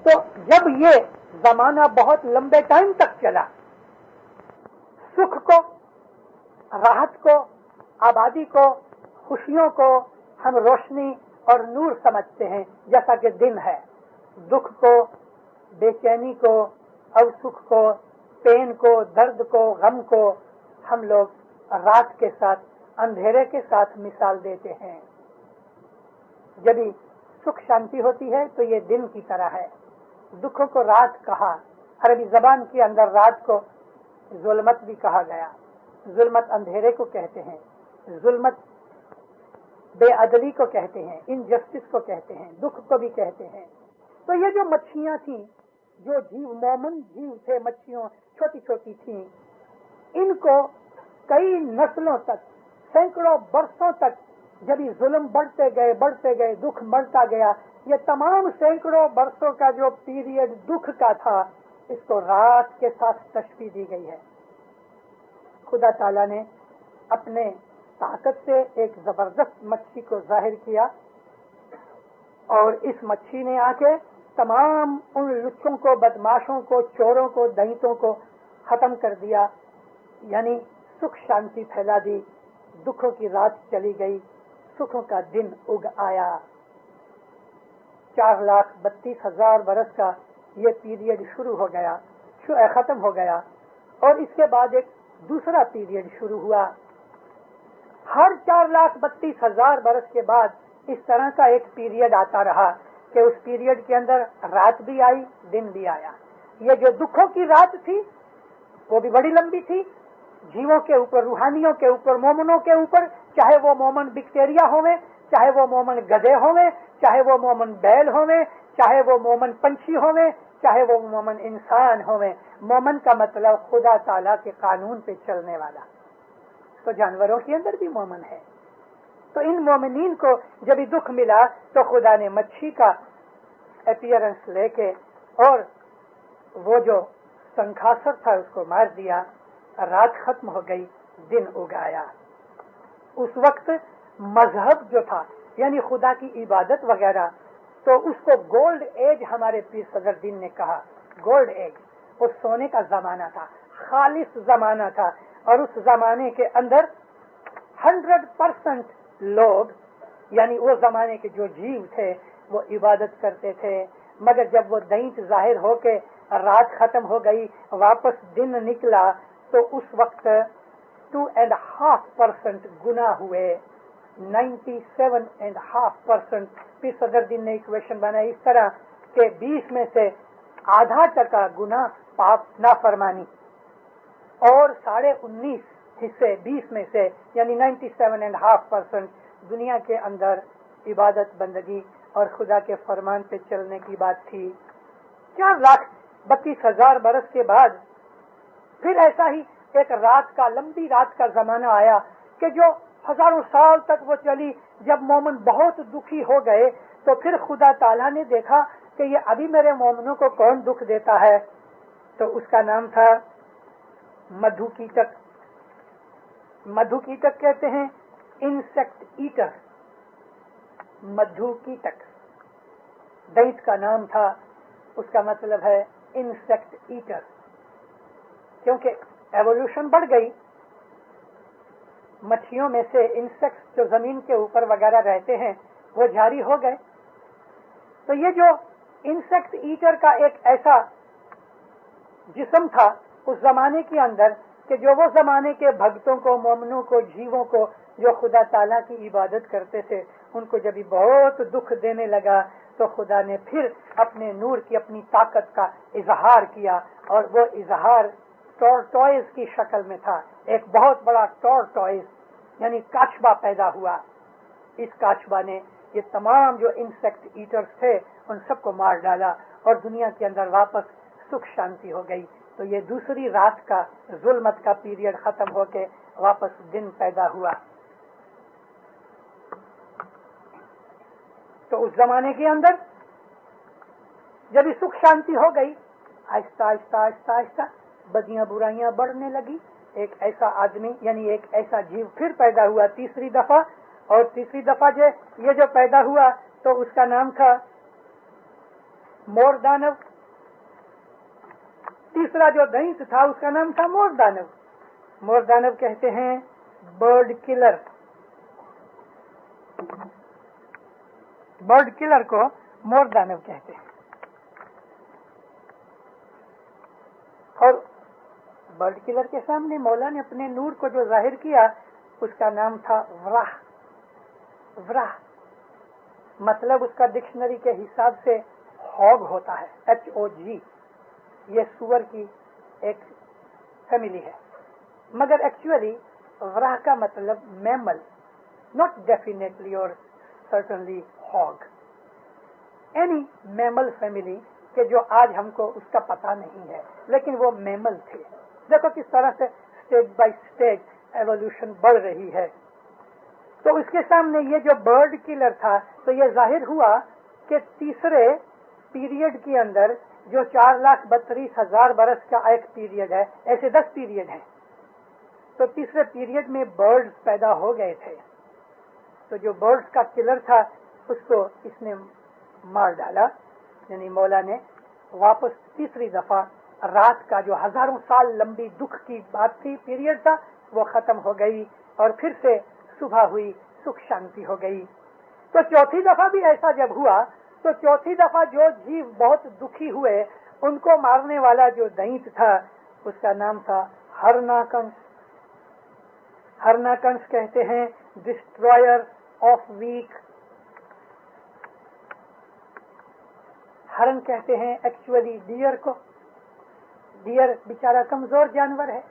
तो जब ये जमाना बहुत लंबे टाइम तक चला, सुख को, राहत को, आबादी को, खुशियों को हम रोशनी और नूर समझते हैं, जैसा कि दिन है। दुख को, बेचैनी को, अवसुख को, पेन को, दर्द को, गम को हम लोग रात के साथ, अंधेरे के साथ मिसाल देते हैं। जब सुख शांति होती है तो ये दिन की तरह है, दुखों को रात कहा। अरबी जबान के अंदर रात को जुल्मत भी कहा गया। जुल्मत अंधेरे को कहते हैं, जुल्मत बेअदली को कहते हैं, इनजस्टिस को कहते हैं, दुख को भी कहते हैं। तो ये जो मच्छियां थी, जो जीव मोमन जीव थे, मच्छियों छोटी छोटी थी, इनको कई नस्लों तक, सैकड़ों बरसों तक जब ये जुल्म बढ़ते गए, दुख बढ़ता गया, ये तमाम सैकड़ों बरसों का जो पीरियड दुख का था, इसको रात के साथ तशबीह दी गई है। खुदा ताला ने अपने ताकत से एक जबरदस्त मच्छी को जाहिर किया और इस मच्छी ने आके तमाम उन लुच्चों को, बदमाशों को, चोरों को, दहितों को खत्म कर दिया, यानी सुख शांति फैला दी। दुखों की रात चली गई, सुखों का दिन उग आया। 4,32,000 बरस का ये पीरियड शुरू हो गया, खत्म हो गया, और इसके बाद एक दूसरा पीरियड शुरू हुआ। हर 4,32,000 बरस के बाद इस तरह का एक पीरियड आता रहा कि उस पीरियड के अंदर रात भी आई, दिन भी आया। ये जो दुखों की रात थी वो भी बड़ी लंबी थी, जीवों के ऊपर, रूहानियों के ऊपर, मोमनों के ऊपर, चाहे वो मोमन बैक्टीरिया होवे, चाहे वो मोमन गधे होवे, चाहे वो मोमन बैल होवे, चाहे वो मोमन पंछी होवे, चाहे वो मोमन इंसान होवे। मोमन का मतलब खुदा ताला के कानून पे चलने वाला, तो जानवरों के अंदर भी मोमन है। तो इन मोमिनीन को जब दुख मिला तो खुदा ने मच्छी का अपीयरेंस लेके और वो जो संखासर था उसको मार दिया, रात खत्म हो गई, दिन उगाया। उस वक्त मजहब जो था, यानी खुदा की इबादत वगैरह, तो उसको गोल्ड एज हमारे पीर सदर दीन ने कहा। गोल्ड एज वो सोने का जमाना था, खालिस जमाना था, और उस जमाने के अंदर 100% लोग, यानी वो जमाने के जो जीव थे वो इबादत करते थे। मगर जब वो दैत जाहिर होके रात खत्म हो गई, वापस दिन निकला, तो उस वक्त 2.5% गुनाह हुए। 97.5% फिर सदर दिन ने इक्वेशन बनाई इस तरह के 20 में से आधा टका गुनाह पाप नाफरमानी, और 19.5 हिस्से 20 में से, यानी 97.5% दुनिया के अंदर इबादत बंदगी और खुदा के फरमान पे चलने की बात थी। 4,32,000 बरस के बाद फिर ऐसा ही एक रात का, लंबी रात का जमाना आया कि जो हजारों साल तक वो चली। जब मोमन बहुत दुखी हो गए तो फिर खुदा ताला ने देखा कि ये अभी मेरे मोमनों को कौन दुख देता है, तो उसका नाम था मधु कीटक। मधु कीटक कहते हैं इंसेक्ट ईटर, मधु कीटक दैत का नाम था, उसका मतलब है इंसेक्ट ईटर। क्योंकि एवोल्यूशन बढ़ गई, मच्छियों में से इंसेक्ट्स जो जमीन के ऊपर वगैरह रहते हैं वो जारी हो गए। तो ये जो इंसेक्ट ईटर का एक ऐसा जिस्म था उस जमाने के अंदर कि जो वो जमाने के भक्तों को, मोमनों को, जीवों को जो खुदा ताला की इबादत करते थे, उनको जब बहुत दुख देने लगा तो खुदा ने फिर अपने नूर की, अपनी ताकत का इजहार किया, और वो इजहार टॉर्टॉइज की शक्ल में था। एक बहुत बड़ा टॉर्टॉइज यानी काछबा पैदा हुआ। इस काछबा ने ये तमाम जो इंसेक्ट ईटर्स थे उन सबको मार डाला और दुनिया के अंदर वापस सुख शांति हो गई। तो ये दूसरी रात का, जुल्मत का पीरियड खत्म होके वापस दिन पैदा हुआ। तो उस जमाने के अंदर जब ये सुख शांति हो गई, आहिस्ता आहिस्ता आहिस्ता आहिस्ता बदियां बुराइयां बढ़ने लगी। एक ऐसा आदमी यानी एक ऐसा जीव फिर पैदा हुआ तीसरी दफा, और तीसरी दफा ये जो पैदा हुआ तो उसका नाम था मोर दानव। तीसरा जो दैत्य था उसका नाम था मोर दानव। मोर दानव कहते हैं बर्ड किलर। बर्ड किलर को मोर दानव कहते हैं। और बर्ड किलर के सामने मौला ने अपने नूर को जो जाहिर किया उसका नाम था व्राह। व्राह मतलब उसका डिक्शनरी के हिसाब से हॉग होता है, HOG। ये सुअर की एक फैमिली है, मगर एक्चुअली व्राह का मतलब मैमल, नॉट डेफिनेटली और certainly hog, any mammal family के जो आज हमको उसका पता नहीं है, लेकिन वो मैमल थे। देखो किस तरह से स्टेज बाय स्टेज एवोल्यूशन बढ़ रही है। तो उसके सामने ये जो बर्ड किलर था, तो ये जाहिर हुआ कि तीसरे पीरियड के अंदर जो 4,32,000 बरस का एक पीरियड है, ऐसे 10 पीरियड हैं। तो तीसरे पीरियड में बर्ड्स पैदा हो गए थे। तो जो बर्ड्स का किलर था उसको इसने मार डाला, यानी मौला ने वापस तीसरी दफा रात का जो हजारों साल लंबी दुख की बात थी, पीरियड था, वो खत्म हो गई और फिर से सुबह हुई, सुख शांति हो गई। तो चौथी दफा भी ऐसा जब हुआ तो चौथी दफा जो जीव बहुत दुखी हुए उनको मारने वाला जो दैत्य था उसका नाम था हरनाकंस। हरनाकंस कहते हैं डिस्ट्रॉयर ऑफ वीक। हरण कहते हैं एक्चुअली डियर को। डियर बेचारा कमजोर जानवर है।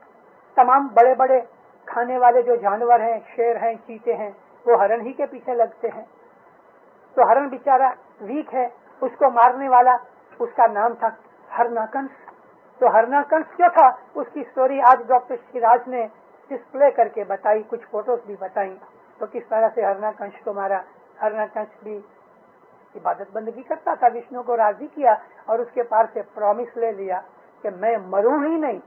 तमाम बड़े बड़े खाने वाले जो जानवर हैं, शेर हैं, चीते हैं, वो हरण ही के पीछे लगते हैं। तो हरण बेचारा वीक है, उसको मारने वाला उसका नाम था हरनाकंस। तो हरनाकंस जो था उसकी स्टोरी आज डॉक्टर सिराज ने डिस्प्ले करके बताई, कुछ फोटोज भी बताई। तो किस तरह से हरनाकंस को मारा। हरनाकंस भी इबादत बंदगी करता था, विष्णु को राजी किया और उसके पास से प्रॉमिस ले लिया कि मैं मरूं ही नहीं।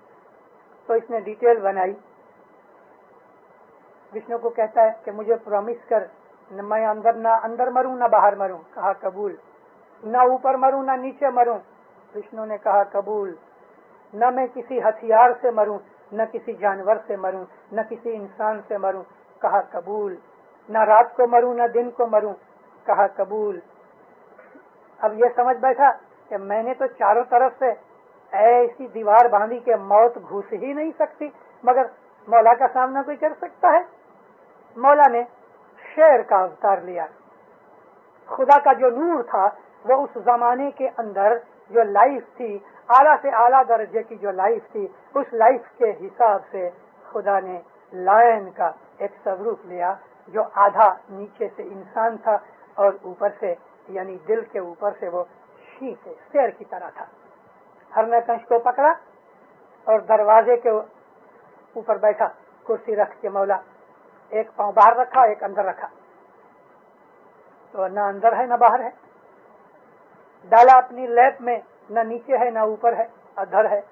तो इसने डिटेल बनाई। विष्णु को कहता है कि मुझे प्रॉमिस कर, मैं अंदर मरूं ना बाहर मरूं। कहा कबूल। ना ऊपर मरूं ना नीचे मरूं। विष्णु ने कहा कबूल। न मैं किसी हथियार से मरूं, न किसी जानवर से मरूं, न किसी इंसान से मरूं। कहा कबूल। न रात को मरूं न दिन को मरूं। कहा कबूल। अब ये समझ बैठा कि मैंने तो चारों तरफ से ऐसी दीवार बांधी के मौत घुस ही नहीं सकती, मगर मौला का सामना कोई कर सकता है। मौला ने शेर का अवतार लिया। खुदा का जो नूर था वो उस जमाने के अंदर जो लाइफ थी, आला से आला दर्जे की जो लाइफ थी, उस लाइफ के हिसाब से खुदा ने लायन का एक स्वरूप लिया जो आधा नीचे से इंसान था और ऊपर से यानी दिल के ऊपर से वो शेर की तरह था। हरनाकंस को पकड़ा और दरवाजे के ऊपर बैठा, कुर्सी रख के मौला एक पांव बाहर रखा, एक अंदर रखा। तो न अंदर है न बाहर है। डाला अपनी लैप में, न नीचे है न ऊपर है, अधर है।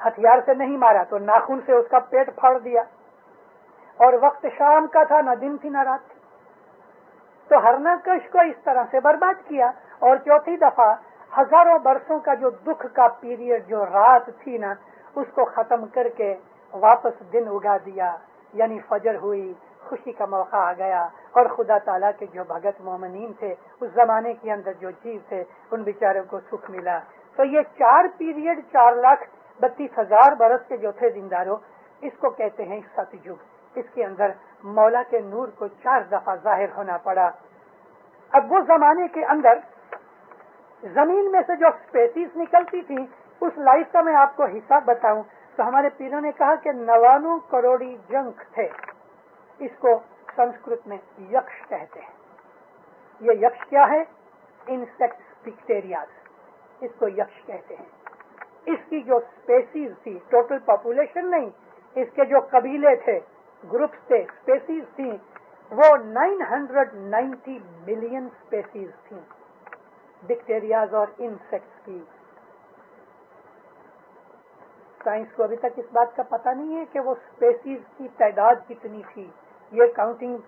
हथियार से नहीं मारा तो नाखून से उसका पेट फाड़ दिया। और वक्त शाम का था, न दिन थी न रात थी। तो हरनाकंस को इस तरह से बर्बाद किया। और चौथी दफा हजारों बरसों का जो दुख का पीरियड, जो रात थी ना, उसको खत्म करके वापस दिन उगा दिया, यानी फजर हुई, खुशी का मौका आ गया। और खुदा ताला के जो भगत मोमिनीन थे उस जमाने के अंदर जो जीव थे, उन बेचारों को सुख मिला। तो ये 4 पीरियड 4,32,000 बरस के जो थे जिंदारों, इसको कहते हैं सतयुग। इसके अंदर मौला के नूर को 4 दफा जाहिर होना पड़ा। अब वो जमाने के अंदर जमीन में से जो स्पेसीज निकलती थी, उस लाइफ का मैं आपको हिसाब बताऊं तो हमारे पीरों ने कहा कि 99 करोड़ी जंक थे। इसको संस्कृत में यक्ष कहते हैं। ये यक्ष क्या है? इंसेक्ट्स, बैक्टीरियाज, इसको यक्ष कहते हैं। इसकी जो स्पेसीज थी, टोटल पॉपुलेशन नहीं, इसके जो कबीले थे, ग्रुप्स थे, स्पेसीज थी, वो 990 मिलियन स्पेसीज थी, बैक्टीरियाज और इंसेक्ट्स की। साइंस को अभी तक इस बात का पता नहीं है कि वो स्पेसीज की तादाद कितनी थी। ये काउंटिंग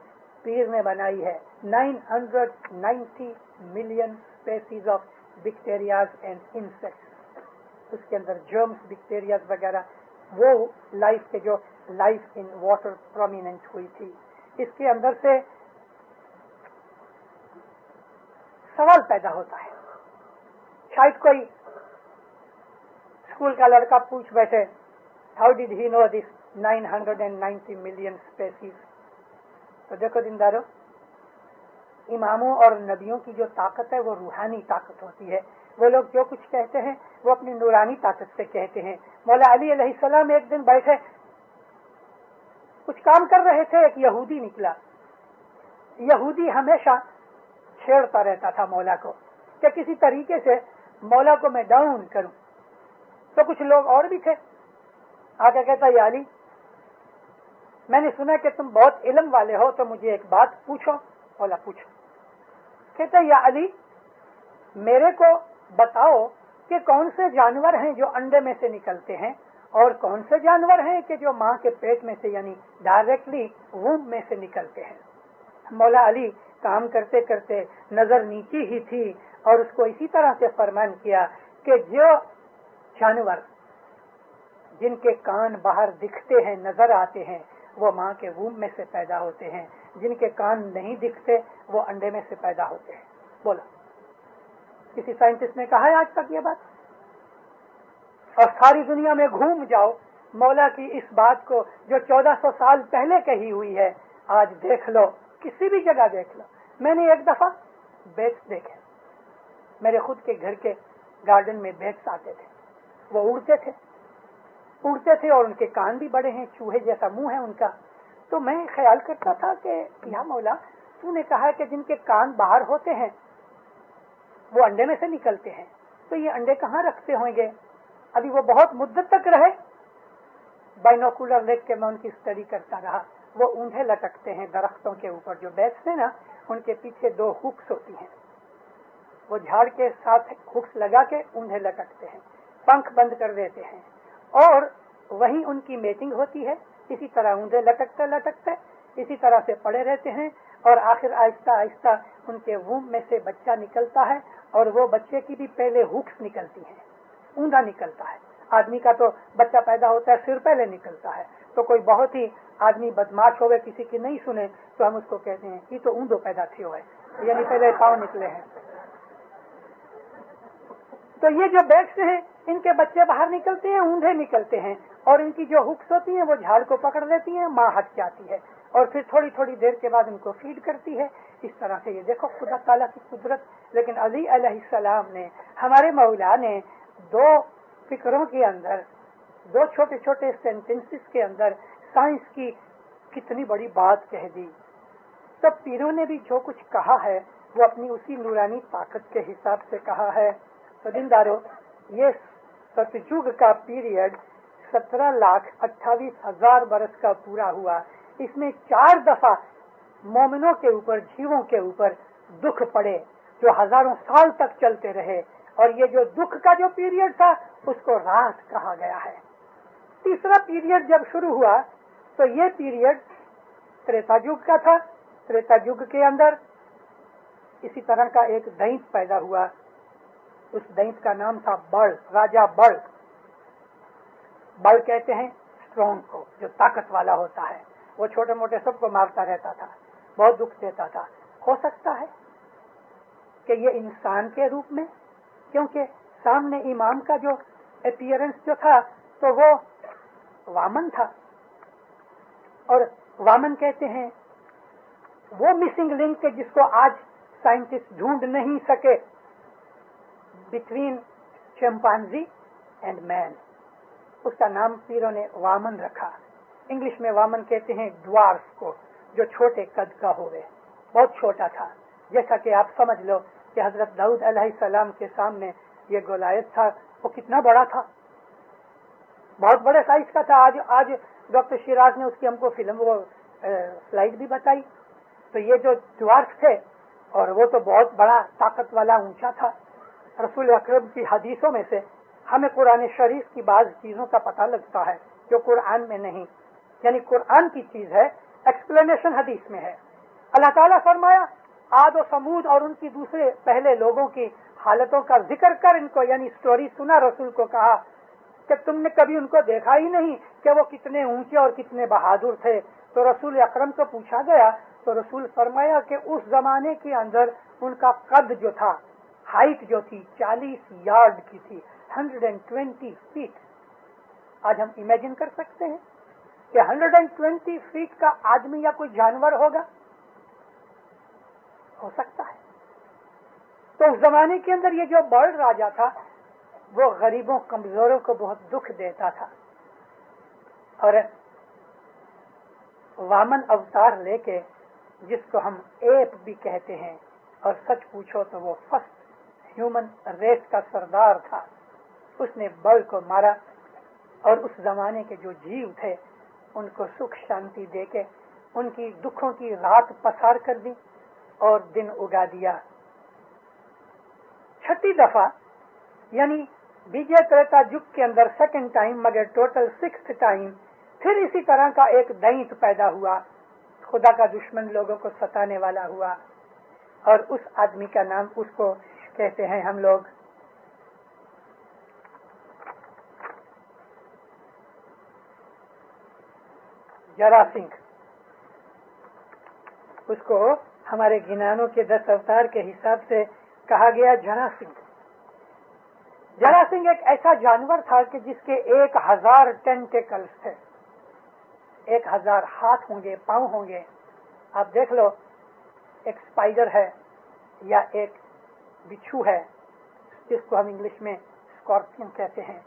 पीर ने बनाई है। 990 million species of bacterias and insects, उसके अंदर जर्म्स, बैक्टीरियाज वगैरह, वो लाइफ के जो लाइफ इन वाटर प्रोमिनेंट हुई थी। इसके अंदर से सवाल पैदा होता है। शायद कोई स्कूल का लड़का पूछ बैठे, how did he know this 990 million species. तो देखो दिनदारो, इमामों और नबियों की जो ताकत है वो रूहानी ताकत होती है। वो लोग जो कुछ कहते हैं वो अपनी नूरानी ताकत से कहते हैं। मौला अली अलैहिस्सलाम एक दिन बैठे कुछ काम कर रहे थे, एक यहूदी निकला। यहूदी हमेशा छेड़ता रहता था मौला को कि किसी तरीके से मौला को मैं डाउन करूं। तो कुछ लोग और भी थे, आके कहता, या अली, मैंने सुना कि तुम बहुत इल्म वाले हो, तो मुझे एक बात पूछो। मौला पूछो। कहता, या अली, मेरे को बताओ कि कौन से जानवर हैं जो अंडे में से निकलते हैं और कौन से जानवर हैं कि जो माँ के पेट में से यानी डायरेक्टली वूम्ब में से निकलते हैं। मौला अली काम करते करते नजर नीचे ही थी और उसको इसी तरह से फरमान किया कि जो जानवर जिनके कान बाहर दिखते हैं, नजर आते हैं, वो माँ के वूम्ब में से पैदा होते हैं। जिनके कान नहीं दिखते वो अंडे में से पैदा होते हैं। बोलो, किसी साइंटिस्ट ने कहा है आज तक ये बात? और सारी दुनिया में घूम जाओ, मौला की इस बात को जो 1400 साल पहले कही हुई है, आज देख लो, किसी भी जगह देख लो। मैंने एक दफा बैट्स देखे, मेरे खुद के घर के गार्डन में बैट्स आते थे, वो उड़ते थे और उनके कान भी बड़े हैं, चूहे जैसा मुंह है उनका। तो मैं ख्याल करता था कि या मौला, तूने कहा कि जिनके कान बाहर होते हैं वो अंडे में से निकलते हैं, तो ये अंडे कहाँ रखते होंगे? अभी वो बहुत मुद्दत तक रहे, बाइनोकुलर लेग के मैं उनकी स्टडी करता रहा। वो ऊंधे लटकते हैं दरख्तों के ऊपर, जो बैट्स है ना, उनके पीछे 2 हुक्स होती हैं, वो झाड़ के साथ हुक्स लगा के ऊंधे लटकते हैं, पंख बंद कर देते हैं और वहीं उनकी मेटिंग होती है। इसी तरह ऊंधे लटकते लटकते इसी तरह से पड़े रहते हैं और आखिर आहिस्ता आहिस्ता उनके वूम्ब में से बच्चा निकलता है और वो बच्चे की भी पहले हुक्स निकलती हैं, ऊंधा निकलता है। आदमी का तो बच्चा पैदा होता है सिर पहले निकलता है, तो कोई बहुत ही आदमी बदमाश होवे, किसी की नहीं सुने, तो हम उसको कहते हैं कि तो ऊंधो पैदा थियो है, यानी पहले पाँव निकले हैं। तो ये जो बैट्स हैं, इनके बच्चे बाहर निकलते हैं, ऊंधे निकलते हैं और इनकी जो हुक्स होती हैं वो झाड़ को पकड़ लेती हैं, माँ हट जाती है और फिर थोड़ी थोड़ी देर के बाद उनको फीड करती है। इस तरह से ये देखो खुदा ताला की कुदरत। लेकिन अली अलैहिस्सलाम ने, हमारे मौला ने 2 फिक्रों के अंदर, 2 छोटे छोटे सेंटेंसेस के अंदर साइंस की कितनी बड़ी बात कह दी। सब पीरों ने भी जो कुछ कहा है वो अपनी उसी नूरानी ताकत के हिसाब से कहा है। तो दिनदारों, ये सतयुग का पीरियड 17,28,000 बरस का पूरा हुआ। इसमें 4 दफा मोमिनों के ऊपर, जीवों के ऊपर दुख पड़े जो हजारों साल तक चलते रहे, और ये जो दुख का जो पीरियड था उसको राहत कहा गया है। तीसरा पीरियड जब शुरू हुआ तो ये पीरियड त्रेता युग का था। त्रेता युग के अंदर इसी तरह का एक दैत्य पैदा हुआ। उस दैत्य का नाम था बल, राजा बल। बल कहते हैं स्ट्रॉन्ग को, जो ताकत वाला होता है। वो छोटे मोटे सबको मारता रहता था, बहुत दुख देता था। हो सकता है कि ये इंसान के रूप में, क्योंकि सामने इमाम का जो अपीयरेंस जो था तो वो वामन था, और वामन कहते हैं वो मिसिंग लिंक जिसको आज साइंटिस्ट ढूंढ नहीं सके बिटवीन चिंपांजी एंड मैन। उसका नाम पीरों ने वामन रखा। इंग्लिश में वामन कहते हैं ड्वार्फ को, जो छोटे कद का होवे, बहुत छोटा था। जैसा कि आप समझ लो कि हजरत दाऊद अलैहिस्सलाम के सामने ये गोलायत था, वो कितना बड़ा था, बहुत बड़े साइज का था। आज डॉक्टर शिराज ने उसकी हमको फिल्म वो स्लाइड भी बताई। तो ये जो ड्वार्फ थे, और वो तो बहुत बड़ा ताकत वाला ऊंचा था। रसूल अकरम की हदीसों में से हमें कुरान शरीफ की बाज चीजों का पता लगता है जो कुरान में नहीं, यानी कुरान की चीज है, एक्सप्लेनेशन हदीस में है। अल्लाह ताला फरमाया आद और समूद और उनकी दूसरे पहले लोगों की हालतों का जिक्र कर इनको, यानी स्टोरी सुना, रसूल को कहा कि तुमने कभी उनको देखा ही नहीं कि वो कितने ऊंचे और कितने बहादुर थे। तो रसूल अकरम को पूछा गया तो रसूल फरमाया कि उस जमाने के अंदर उनका कद जो था, हाइट जो थी 40 यार्ड की थी, 120 फीट। आज हम इमेजिन कर सकते हैं कि 120 फीट का आदमी या कोई जानवर होगा? हो सकता है। तो उस जमाने के अंदर ये जो बर्ड राजा था वो गरीबों कमजोरों को बहुत दुख देता था, और वामन अवतार लेके, जिसको हम एप भी कहते हैं, और सच पूछो तो वो फर्स्ट ह्यूमन रेस का सरदार था, उसने बर्ड को मारा और उस जमाने के जो जीव थे उनको सुख शांति देके उनकी दुखों की रात पसार कर दी और दिन उगा दिया। छठी दफा यानी विजय त्रेता युग के अंदर सेकंड टाइम, मगर टोटल 6th टाइम फिर इसी तरह का एक दैत्य पैदा हुआ, खुदा का दुश्मन लोगों को सताने वाला हुआ, और उस आदमी का नाम, उसको कहते हैं हम लोग जरासिंह। उसको हमारे गिनानों के 10 अवतार के हिसाब से कहा गया जरासिंह। जरासिंह एक ऐसा जानवर था कि जिसके 1000 टेंटेकल्स थे, 1000 हाथ होंगे, पांव होंगे। आप देख लो, एक स्पाइडर है या एक बिच्छू है, जिसको हम इंग्लिश में स्कॉर्पियन कहते हैं,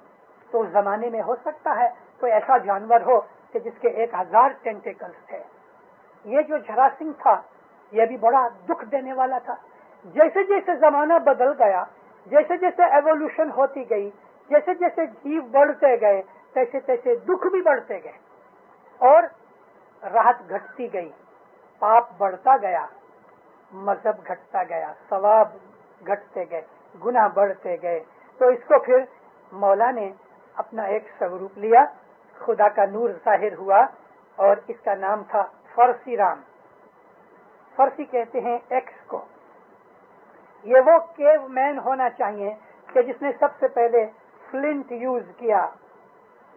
तो उस जमाने में हो सकता है कोई ऐसा जानवर हो कि जिसके 1000 टेंटेकल्स थे। ये जो जरासिंह था यह भी बड़ा दुख देने वाला था। जैसे जैसे जमाना बदल गया, जैसे जैसे एवोल्यूशन होती गई, जैसे जैसे जीव बढ़ते गए, तैसे तैसे दुख भी बढ़ते गए और राहत घटती गई, पाप बढ़ता गया, मजहब घटता गया, सवाब घटते गए, गुनाह बढ़ते गए। तो इसको फिर मौला ने अपना एक स्वरूप लिया, खुदा का नूर जाहिर हुआ और इसका नाम था फरसी राम। फरसी कहते हैं एक्स को। ये वो केव मैन होना चाहिए कि जिसने सबसे पहले फ्लिंट यूज किया।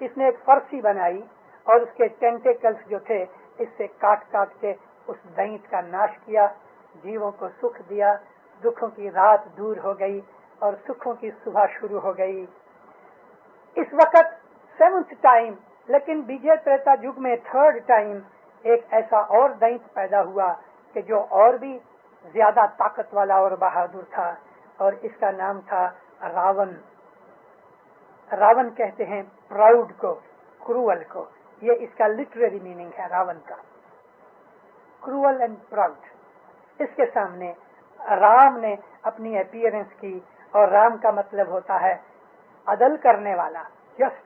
इसने एक फरसी बनाई और उसके टेंटेकल्स जो थे इससे काट काट के उस दैत्य का नाश किया, जीवों को सुख दिया, दुखों की रात दूर हो गई और सुखों की सुबह शुरू हो गई। इस वक्त 7th टाइम, लेकिन विजय त्रेता युग में 3rd टाइम एक ऐसा और दैत्य पैदा हुआ कि जो और भी ज्यादा ताकत वाला और बहादुर था, और इसका नाम था रावण। रावण कहते हैं प्राउड को, क्रूअल को। ये इसका लिटरेरी मीनिंग है रावण का, क्रूअल एंड प्राउड। इसके सामने राम ने अपनी अपीयरेंस की, और राम का मतलब होता है अदल करने वाला, जस्ट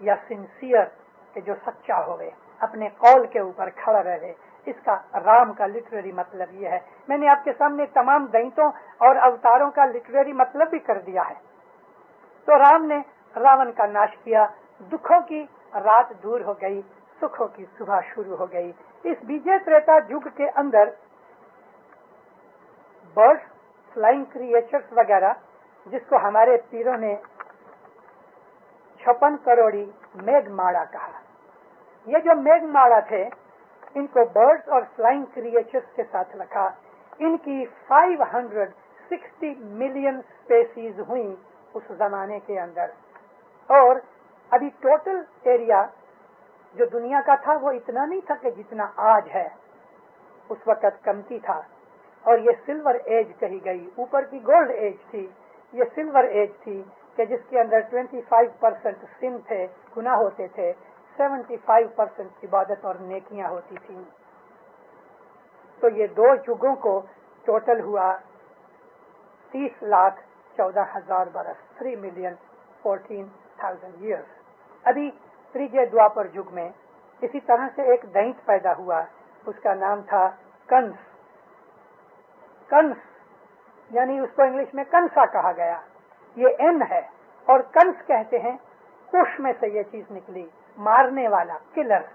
या सिंसियर, कि जो सच्चा होवे, अपने कौल के ऊपर खड़ा रहे। इसका राम का लिटरेरी मतलब ये है। मैंने आपके सामने तमाम दैत्यों और अवतारों का लिटरेरी मतलब भी कर दिया है। तो राम ने रावण का नाश किया, दुखों की रात दूर हो गई, सुखों की सुबह शुरू हो गई। इस विजय त्रेता युग के अंदर बर्ड्स, फ्लाइंग क्रिएचर्स वगैरह, जिसको हमारे पीरों ने 56 करोड़ी मेघमाड़ा कहा। ये जो मेघमाड़ा थे, इनको बर्ड्स और फ्लाइंग क्रिएचर्स के साथ रखा। इनकी 560 मिलियन स्पेसीज हुई उस जमाने के अंदर, और अभी टोटल एरिया जो दुनिया का था वो इतना नहीं था कि जितना आज है, उस वक्त कमती था। और ये सिल्वर एज कही गई, ऊपर की गोल्ड एज थी, ये सिल्वर एज थी कि जिसके अंदर 25% सिन थे, गुनाह होते थे, 75% इबादत और नेकियां होती थी। तो ये 2 युगों को टोटल हुआ 30,14,000 बरस, 3,14,000 ईयर्स। अभी त्रिजय द्वापर युग में इसी तरह से एक दैत्य पैदा हुआ, उसका नाम था कंस। कंस यानी उसको इंग्लिश में कंसा कहा गया। ये एन है, और कंस कहते हैं कुश में से ये चीज निकली, मारने वाला, किलर।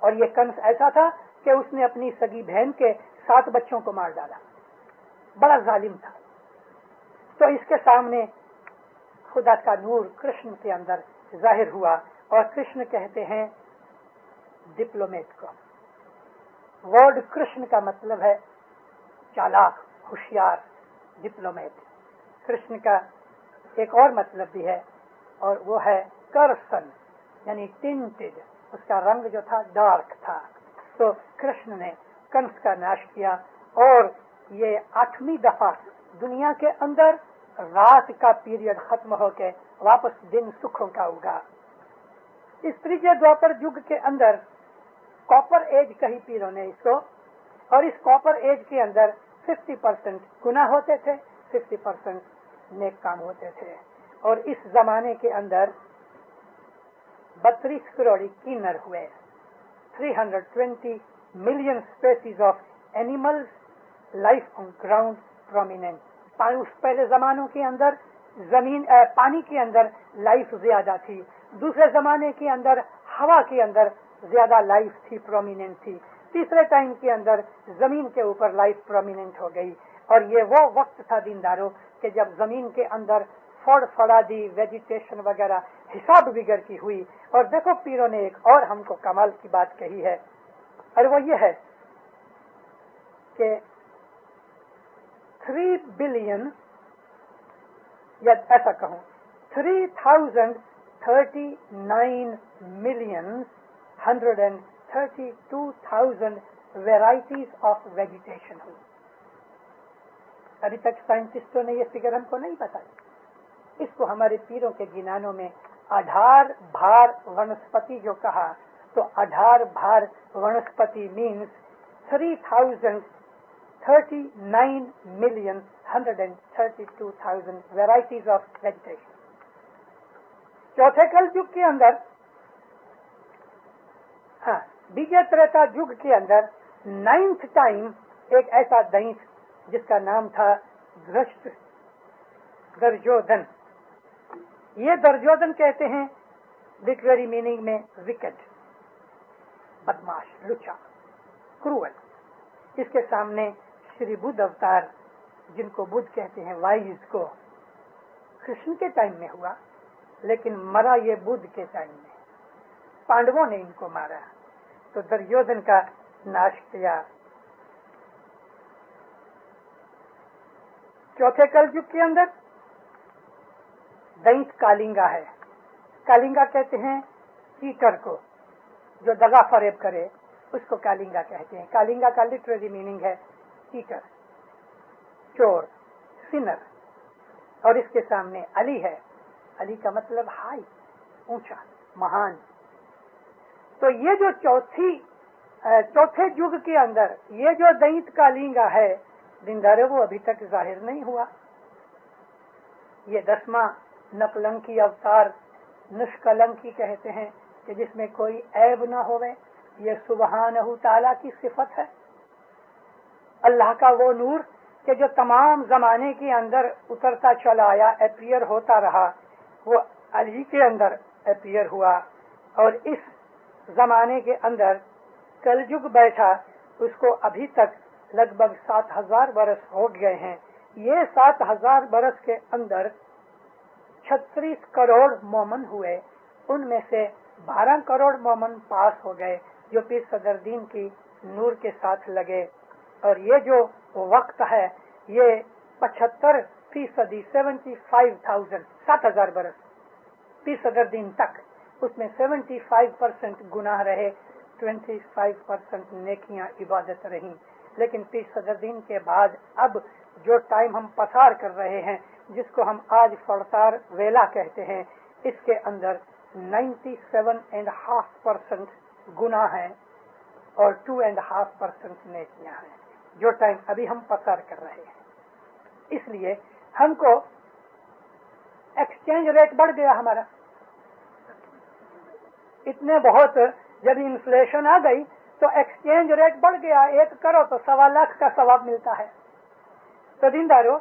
और ये कंस ऐसा था कि उसने अपनी सगी बहन के 7 बच्चों को मार डाला, बड़ा जालिम था। तो इसके सामने खुदा का नूर कृष्ण के अंदर जाहिर हुआ, और कृष्ण कहते हैं डिप्लोमेट को। वर्ड कृष्ण का मतलब है चालाक, होशियार, डिप्लोमेट। कृष्ण का एक और मतलब भी है, और वो है करसन, यानी टिंटेड। उसका रंग जो था डार्क था। तो कृष्ण ने कंस का नाश किया, और ये 8वीं दफा दुनिया के अंदर रात का पीरियड खत्म होके वापस दिन सुखों का उगा। इस त्रीजे द्वापर युग के अंदर कॉपर एज कही पीरों ने इसको, और इस कॉपर एज के अंदर 50% गुनाह होते थे, 50% नेक काम होते थे। और इस जमाने के अंदर 32 करोड़ किन्नर हुए, 320 million species of animals, life on ground prominent. उस पहले जमानों के अंदर जमीन पानी के अंदर लाइफ ज्यादा थी, दूसरे जमाने के अंदर हवा के अंदर ज्यादा लाइफ थी, प्रोमिनेंट थी, तीसरे टाइम के अंदर जमीन के ऊपर लाइफ प्रोमिनेंट हो गई। और ये वो वक्त था दीनदारों कि जब जमीन के अंदर फड़फड़ादी वेजिटेशन वगैरह हिसाब बिगड़ की हुई। और देखो पीरों ने एक और हमको कमाल की बात कही है, और वो ये है कि 3 बिलियन, या ऐसा कहूं 3039,132,000 वेराइटीज ऑफ वेजिटेशन हुई। अभी तक साइंटिस्टों ने ये फिगर हमको नहीं बताई। इसको हमारे पीरों के गिनानों में आधार भार वनस्पति जो कहा, तो आधार भार वनस्पति मीन्स 339,132,000 वेराइटीज ऑफ वेजिटेशन। चौथे कल युग के अंदर, बीजे त्रेता युग के अंदर 9th टाइम एक ऐसा दैंत जिसका नाम था धृष्ट दर्जोधन। ये दर्जोधन कहते हैं लिटरेरी मीनिंग में विकेट, बदमाश, लुचा, क्रूअल। इसके सामने श्री बुद्ध अवतार, जिनको बुद्ध कहते हैं वाइज, को कृष्ण के टाइम में हुआ, लेकिन मरा ये बुद्ध के टाइम में। पांडवों ने इनको मारा, तो दुर्योधन का नाश किया। चौथे कलयुग के अंदर दैंत कालिंगा है। कालिंगा कहते हैं चीटर को, जो दगा फरेब करे उसको कालिंगा कहते हैं। कालिंगा का लिटरेरी मीनिंग है चीटर, चोर, सिनर। और इसके सामने अली है। अली का मतलब हाई, ऊंचा, महान। तो ये जो चौथे युग के अंदर ये जो दैंत कालिंगा है दिनदारे, वो अभी तक जाहिर नहीं हुआ। ये 10वां नकलंकी अवतार, निष्कलंकी कहते हैं, कि जिसमें कोई ऐब न होवे। ये सुबहानहू ताला की सिफत है, अल्लाह का वो नूर कि जो तमाम जमाने के अंदर उतरता चला आया, अपीयर होता रहा, वो अली के अंदर अपीयर हुआ। और इस जमाने के अंदर कलयुग बैठा, उसको अभी तक लगभग 7000 बरस हो गए हैं। ये 7000 बरस के अंदर 36 करोड़ मोमन हुए, उनमें से 12 करोड़ मोमन पास हो गए, जो पीर सदरुद्दीन की नूर के साथ लगे। और ये जो वक्त है, ये 75%, 75,000, 7000 बरस पीर सदरुद्दीन तक, उसमें 75% गुनाह रहे, 25% नेकियां इबादत रही। लेकिन पीर सदरुद्दीन के बाद अब जो टाइम हम पसार कर रहे हैं, जिसको हम आज फड़तार वेला कहते हैं, इसके अंदर 97.5% गुनाह है और 2.5% नेकियां हैं, जो टाइम अभी हम पसार कर रहे हैं। इसलिए हमको एक्सचेंज रेट बढ़ गया हमारा, इतने बहुत। जब इन्फ्लेशन आ गई तो एक्सचेंज रेट बढ़ गया, 1 करो तो 1.25 लाख का सवाब मिलता है। तो दीनदारों,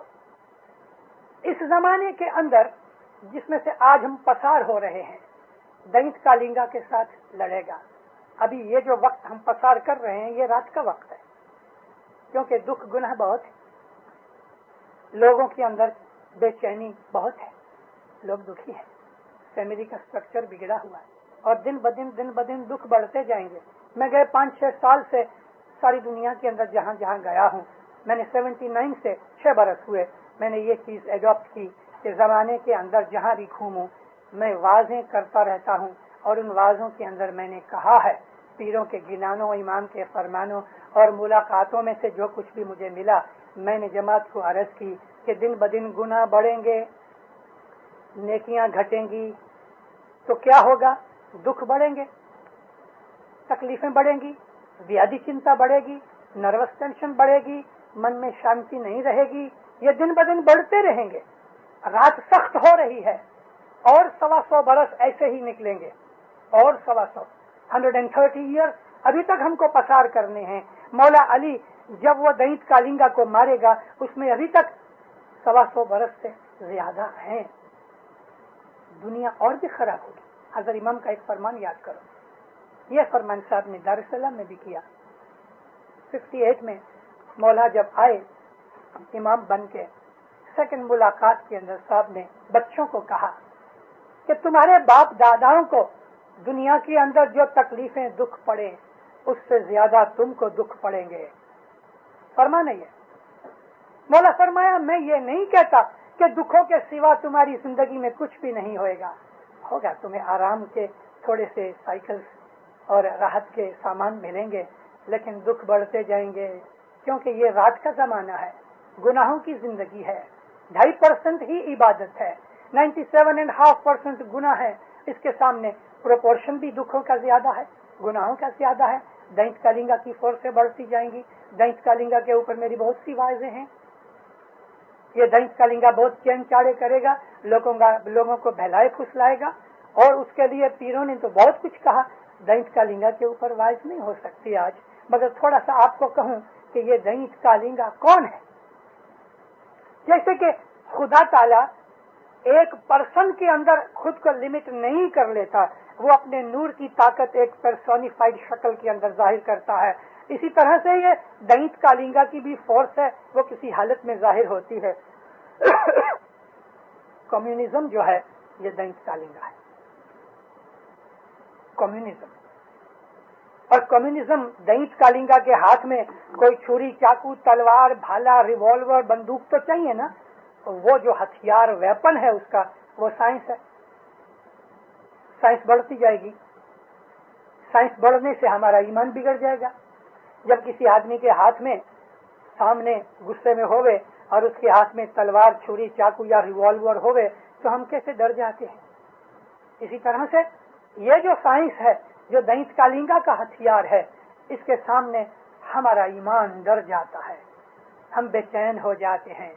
इस जमाने के अंदर जिसमें से आज हम पसार हो रहे हैं, दैंत कालिंगा के साथ लड़ेगा। अभी ये जो वक्त हम पसार कर रहे हैं, ये रात का वक्त है, क्योंकि दुख गुनाह बहुत है। लोगों के अंदर बेचैनी बहुत है, लोग दुखी हैं, फैमिली का स्ट्रक्चर बिगड़ा हुआ है और दिन ब दिन दुख बढ़ते जाएंगे। मैं गए 5-6 साल से सारी दुनिया के अंदर जहाँ जहाँ गया हूँ, मैंने 79 से 6 बरस हुए मैंने ये चीज एडॉप्ट की कि जमाने के अंदर जहाँ भी घूमूं मैं वाजें करता रहता हूँ और उन वाजों के अंदर मैंने कहा है पीरों के गिनानों, इमाम के फरमानों और मुलाकातों में से जो कुछ भी मुझे मिला, मैंने जमात को अर्ज की कि दिन ब दिन गुनाह बढ़ेंगे, नेकियां घटेंगी तो क्या होगा? दुख बढ़ेंगे, तकलीफें बढ़ेंगी, व्याधि चिंता बढ़ेगी, नर्वस टेंशन बढ़ेगी, मन में शांति नहीं रहेगी। ये दिन ब दिन बढ़ते रहेंगे। रात सख्त हो रही है और 125 बरस ऐसे ही निकलेंगे और 130 ईयर्स अभी तक हमको पसार करने हैं। मौला अली जब वो दैत कालिंगा को मारेगा उसमें अभी तक 125 बरस से ज्यादा हैं। दुनिया और भी खराब होगी। हज़रत इमाम का एक फरमान याद करो, यह फरमान साहब ने दार सलाम में भी किया। 68 में मौला जब आए इमाम बन के, सेकंड मुलाकात के अंदर साहब ने बच्चों को कहा कि तुम्हारे बाप दादाओं को दुनिया के अंदर जो तकलीफें दुख पड़े उससे ज्यादा तुमको दुख पड़ेंगे। फरमाना ये मौला फरमाया, मैं ये नहीं कहता कि दुखों के सिवा तुम्हारी जिंदगी में कुछ भी नहीं होगा, तुम्हें आराम के थोड़े से साइकिल्स और राहत के सामान मिलेंगे, लेकिन दुख बढ़ते जाएंगे क्योंकि ये रात का जमाना है, गुनाहों की जिंदगी है। 2.5% ही इबादत है, 97.5% गुनाह है। इसके सामने प्रोपोर्शन भी दुखों का ज्यादा है, गुनाहों का ज्यादा है। दैत कालिंगा की फोर्सें बढ़ती जाएंगी। दैत कालिंगा के ऊपर मेरी बहुत सी वाज़ें हैं। ये दैत कालिंगा बहुत चैन चाड़े करेगा, लोगों को बहलाए फुसलाएगा और उसके लिए पीरों ने तो बहुत कुछ कहा। दैत कालिंगा के ऊपर वाइज नहीं हो सकती आज, मगर थोड़ा सा आपको कहूं कि ये दैत कालिंगा कौन है। जैसे कि खुदा ताला एक पर्सन के अंदर खुद को लिमिट नहीं कर लेता, वो अपने नूर की ताकत एक पर्सोनिफाइड शक्ल के अंदर जाहिर करता है। इसी तरह से ये दैत कालिंगा की भी फोर्स है, वो किसी हालत में जाहिर होती है। कम्युनिज्म जो है ये दैत कालिंगा है, कम्युनिज्म। और कम्युनिज्म दैत कालिंगा के हाथ में कोई छुरी, चाकू, तलवार, भाला, रिवॉल्वर, बंदूक तो चाहिए ना। वो जो हथियार वेपन है उसका वो साइंस है। साइंस बढ़ती जाएगी, साइंस बढ़ने से हमारा ईमान बिगड़ जाएगा। जब किसी आदमी के हाथ में सामने गुस्से में होवे और उसके हाथ में तलवार, छुरी, चाकू या रिवॉल्वर होवे तो हम कैसे डर जाते हैं। इसी तरह से ये जो साइंस है, जो दैत कालिंगा का हथियार है, इसके सामने हमारा ईमान डर जाता है, हम बेचैन हो जाते हैं,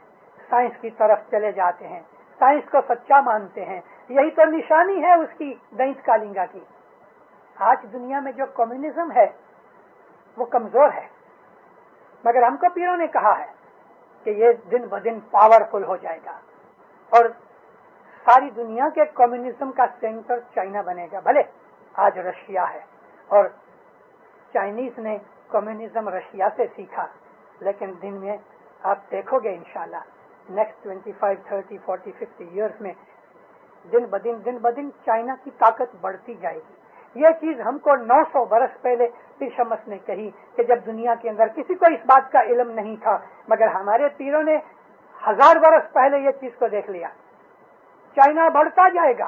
साइंस की तरफ चले जाते हैं, साइंस को सच्चा मानते हैं। यही तो निशानी है उसकी, दैत कालिंगा की। आज दुनिया में जो कम्युनिज्म है वो कमजोर है, मगर हमको पीरों ने कहा है कि ये दिन ब दिन पावरफुल हो जाएगा और सारी दुनिया के कम्युनिज्म का सेंटर चाइना बनेगा। भले आज रशिया है और चाइनीज ने कम्युनिज्म रशिया से सीखा, लेकिन दिन में आप देखोगे इंशाल्लाह नेक्स्ट 25, 30, 40, 50 इयर्स में दिन ब दिन चाइना की ताकत बढ़ती जाएगी। ये चीज हमको 900 बरस पहले पीर शमस ने कही कि जब दुनिया के अंदर किसी को इस बात का इल्म नहीं था, मगर हमारे पीरों ने 1000 बरस पहले ये चीज को देख लिया। चाइना बढ़ता जाएगा।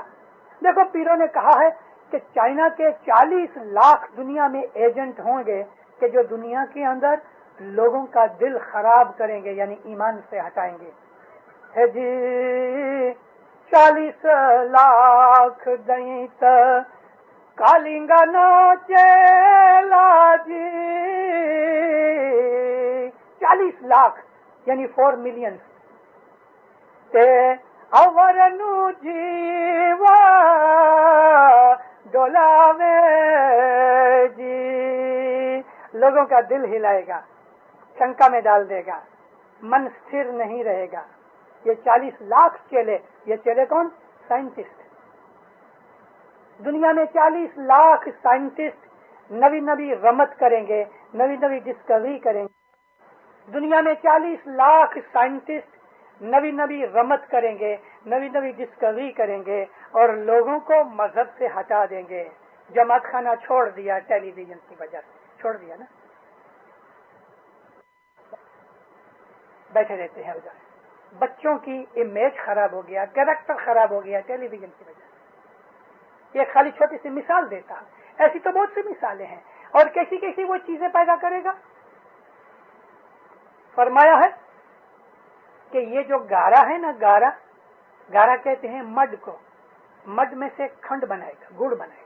देखो पीरों ने कहा है कि चाइना के 40 लाख दुनिया में एजेंट होंगे कि जो दुनिया के अंदर लोगों का दिल खराब करेंगे, यानी ईमान से हटाएंगे। है जी 40 लाख दैत कालिंगा नाचेला जी, 40 लाख यानी 4 मिलियन ते अवरनु जीवा डोलावे जी। लोगों का दिल हिलाएगा, शंका में डाल देगा, मन स्थिर नहीं रहेगा। ये 40 लाख चेले, ये चेले कौन? साइंटिस्ट। दुनिया में 40 लाख साइंटिस्ट नवी नवी रमत करेंगे, नवी नवी डिस्कवरी करेंगे। दुनिया में 40 लाख साइंटिस्ट नवी नवी रमत करेंगे, नवी नवी डिस्कवरी करेंगे और लोगों को मजहब से हटा देंगे। जमात खाना छोड़ दिया टेलीविजन की वजह से, छोड़ दिया ना, बैठे रहते हैं उधर। बच्चों की इमेज खराब हो गया, कैरेक्टर खराब हो गया टेलीविजन की वजह से। ये खाली छोटी सी मिसाल देता, ऐसी तो बहुत सी मिसालें हैं। और कैसी कैसी वो चीजें पैदा करेगा। फरमाया है कि ये जो गारा है ना, गारा, गारा कहते हैं मड को, मड में से खंड बनाएगा, गुड़ बनाएगा।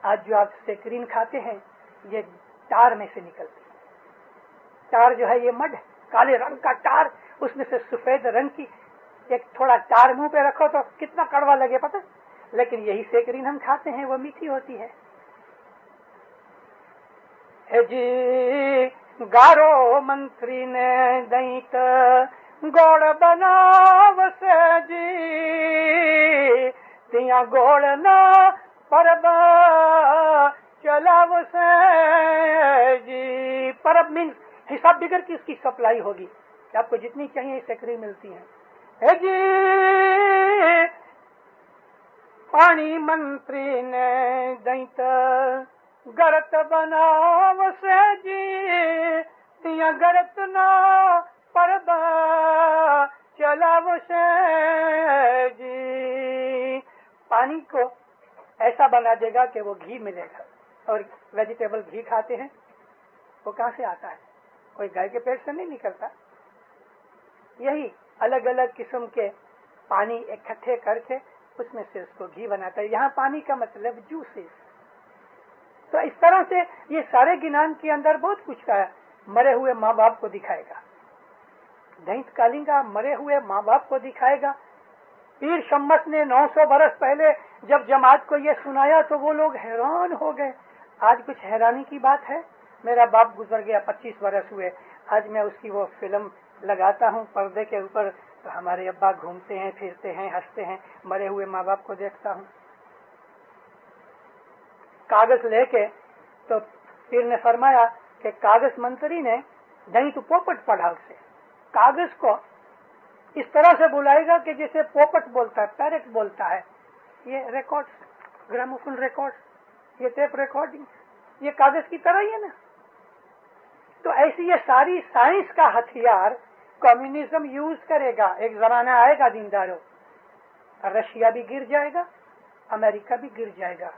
आज जो आप सेक्रीन खाते हैं ये टार में से निकलती है। टार जो है ये मड है, काले रंग का टार, उसमें से सफेद रंग की एक थोड़ा टार मुंह पे रखो तो कितना कड़वा लगे पता, लेकिन यही सेक्रीन हम खाते हैं, वो मीठी होती है। जी गारो मंत्री ने दैत गोड़ बनाव से जी, तिया गोड़ ना परब चलाव से जी। परब मीन्स हिसाब बिगर की इसकी सप्लाई होगी, आपको जितनी चाहिए सेक्री मिलती है जी। पानी मंत्री ने दैत गरत बनाव से जी, तिया गरत ना परब चलाव से जी। पानी को ऐसा बना देगा कि वो घी मिलेगा। और वेजिटेबल घी खाते हैं, वो कहाँ से आता है? कोई गाय के पेट से नहीं निकलता। यही अलग अलग किस्म के पानी इकट्ठे करके उसमें से उसको घी बनाता है। यहाँ पानी का मतलब जूसेस। तो इस तरह से ये सारे गिनान के अंदर बहुत कुछ का मरे हुए माँ बाप को दिखाएगा। दैत कालिंगा मरे हुए माँ बाप को दिखाएगा। पीर शम्मस ने 900 बरस पहले जब जमात को ये सुनाया तो वो लोग हैरान हो गए। आज कुछ हैरानी की बात है? मेरा बाप गुजर गया, 25 बरस हुए, आज मैं उसकी वो फिल्म लगाता हूँ पर्दे के ऊपर, तो हमारे अब्बा घूमते हैं, फिरते हैं, हंसते हैं, मरे हुए माँ बाप को देखता हूँ। कागज लेके तो पीर ने फरमाया कि कागज मंत्री ने दैत पोपट पढ़ा उसे। कागज को इस तरह से बुलाएगा कि जैसे पोपट बोलता है, पैरेट बोलता है। ये रिकॉर्ड, ग्रामोफोन रिकॉर्ड, ये टेप रिकॉर्डिंग, ये कागज की तरह ही है ना। तो ऐसी ये सारी साइंस का हथियार कम्युनिज्म यूज करेगा। एक जमाना आएगा दीनदारों, रशिया भी गिर जाएगा, अमेरिका भी गिर जाएगा,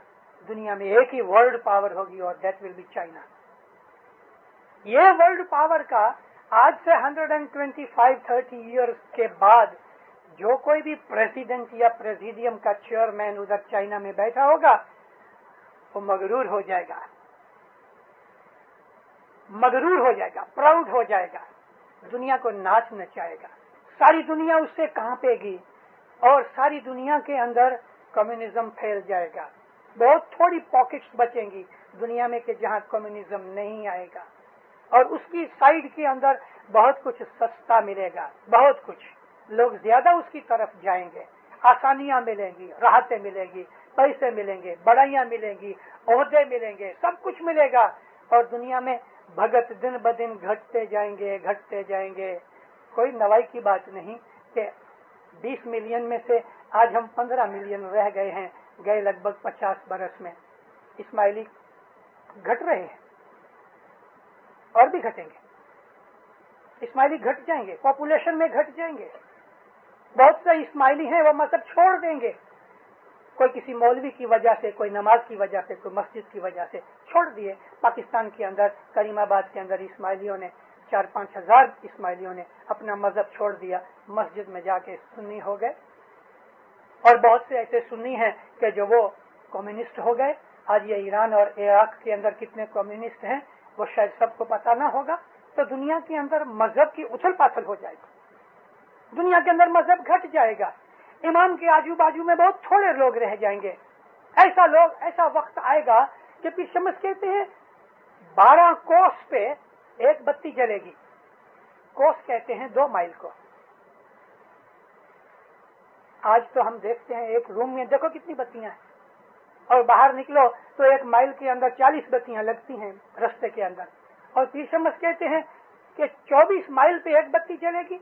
दुनिया में एक ही वर्ल्ड पावर होगी और दैट विल बी चाइना। ये वर्ल्ड पावर का आज से 125-30 ईयर्स के बाद जो कोई भी प्रेसिडेंट या प्रेसिडियम का चेयरमैन उधर चाइना में बैठा होगा वो मगरूर हो जाएगा, मगरूर हो जाएगा, प्राउड हो जाएगा, दुनिया को नाच नचाएगा। सारी दुनिया उससे कांपेगी और सारी दुनिया के अंदर कम्युनिज्म फैल जाएगा। बहुत थोड़ी पॉकेट्स बचेंगी दुनिया में कि जहां कम्युनिज्म नहीं आएगा, और उसकी साइड के अंदर बहुत कुछ सस्ता मिलेगा, बहुत कुछ लोग ज्यादा उसकी तरफ जाएंगे, आसानियां मिलेंगी, राहतें मिलेंगी, पैसे मिलेंगे, बड़ाइयां मिलेंगी, ओहदे मिलेंगे, सब कुछ मिलेगा और दुनिया में भगत दिन ब दिन घटते जाएंगे, घटते जाएंगे। कोई नवाई की बात नहीं कि 20 मिलियन में से आज हम 15 मिलियन रह गए हैं, गए लगभग 50 बरस में। इस्माइली घट रहे हैं और भी घटेंगे, इस्माइली घट जाएंगे, पॉपुलेशन में घट जाएंगे। बहुत से इस्माइली हैं वो मजहब छोड़ देंगे, कोई किसी मौलवी की वजह से, कोई नमाज की वजह से, कोई मस्जिद की वजह से छोड़ दिए। पाकिस्तान के अंदर करीमाबाद के अंदर इस्माइलियों ने 4-5 हजार इस्माइलियों ने अपना मजहब छोड़ दिया, मस्जिद में जाके सुन्नी हो गए। और बहुत से ऐसे सुन्नी हैं कि जो वो कम्युनिस्ट हो गए। आज ये ईरान और इराक के अंदर कितने कम्युनिस्ट हैं वो शायद सबको पता ना होगा। तो दुनिया के अंदर मजहब की उछल पाथल हो जाएगी, दुनिया के अंदर मजहब घट जाएगा। इमाम के आजू बाजू में बहुत थोड़े लोग रह जाएंगे। ऐसा वक्त आएगा कि पीर शम्स कहते हैं 12 कोस पे एक बत्ती जलेगी। कोस कहते हैं 2 माइल को। आज तो हम देखते हैं एक रूम में देखो कितनी बत्तियां हैं, और बाहर निकलो तो 1 माइल के अंदर 40 बत्तियां लगती हैं रास्ते के अंदर। और पीर शम्स कहते हैं कि 24 माइल पे एक बत्ती जलेगी।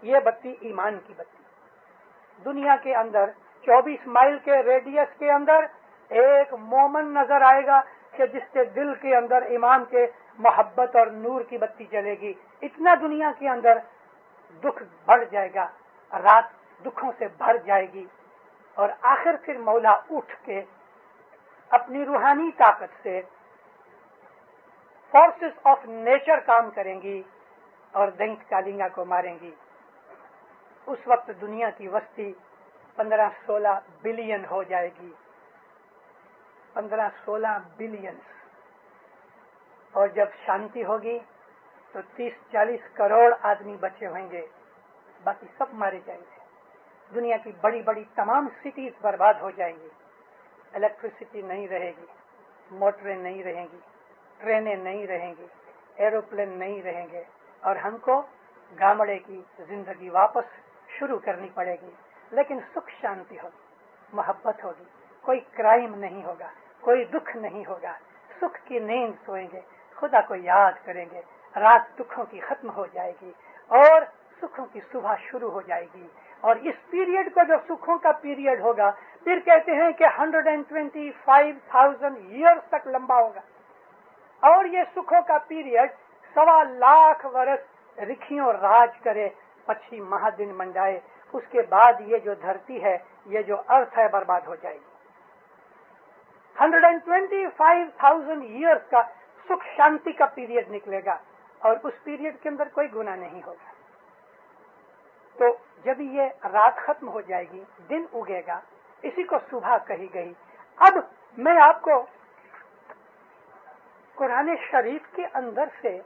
ये बत्ती ईमान की बत्ती। दुनिया के अंदर 24 माइल के रेडियस के अंदर एक मोमन नजर आएगा कि जिसके दिल के अंदर ईमान के मोहब्बत और नूर की बत्ती जलेगी। इतना दुनिया के अंदर दुख बढ़ जाएगा, रात दुखों से भर जाएगी, और आखिर फिर मौला उठ के अपनी रूहानी ताकत से फोर्सेस ऑफ नेचर काम करेंगी और दैंत कालिंगा को मारेंगी। उस वक्त दुनिया की वस्ती 15-16 बिलियन हो जाएगी, 15-16 बिलियन। और जब शांति होगी तो 30-40 करोड़ आदमी बचे होंगे, बाकी सब मारे जाएंगे। दुनिया की बड़ी बड़ी तमाम सिटीज बर्बाद हो जाएंगी, इलेक्ट्रिसिटी नहीं रहेगी, मोटरें नहीं रहेंगी, ट्रेनें नहीं रहेंगी, एरोप्लेन नहीं रहेंगे, और हमको गामड़े की जिंदगी वापस शुरू करनी पड़ेगी। लेकिन सुख शांति होगी, मोहब्बत होगी, कोई क्राइम नहीं होगा, कोई दुख नहीं होगा, सुख की नींद सोएंगे, खुदा को याद करेंगे, रात दुखों की खत्म हो जाएगी और सुखों की सुबह शुरू हो जाएगी। और इस पीरियड को जो सुखों का पीरियड होगा, फिर कहते हैं कि 125,000 ईयर्स तक लंबा होगा। और ये सुखों का पीरियड 1.25 लाख वर्ष रिखियों राज करे, पक्षी महादिन मंडाए, उसके बाद ये जो धरती है, ये जो अर्थ है, बर्बाद हो जाएगी। 125,000 ईयर्स का सुख शांति का पीरियड निकलेगा और उस पीरियड के अंदर कोई गुनाह नहीं होगा। तो जब ये रात खत्म हो जाएगी, दिन उगेगा, इसी को सुबह कही गई। अब मैं आपको कुरान शरीफ के अंदर से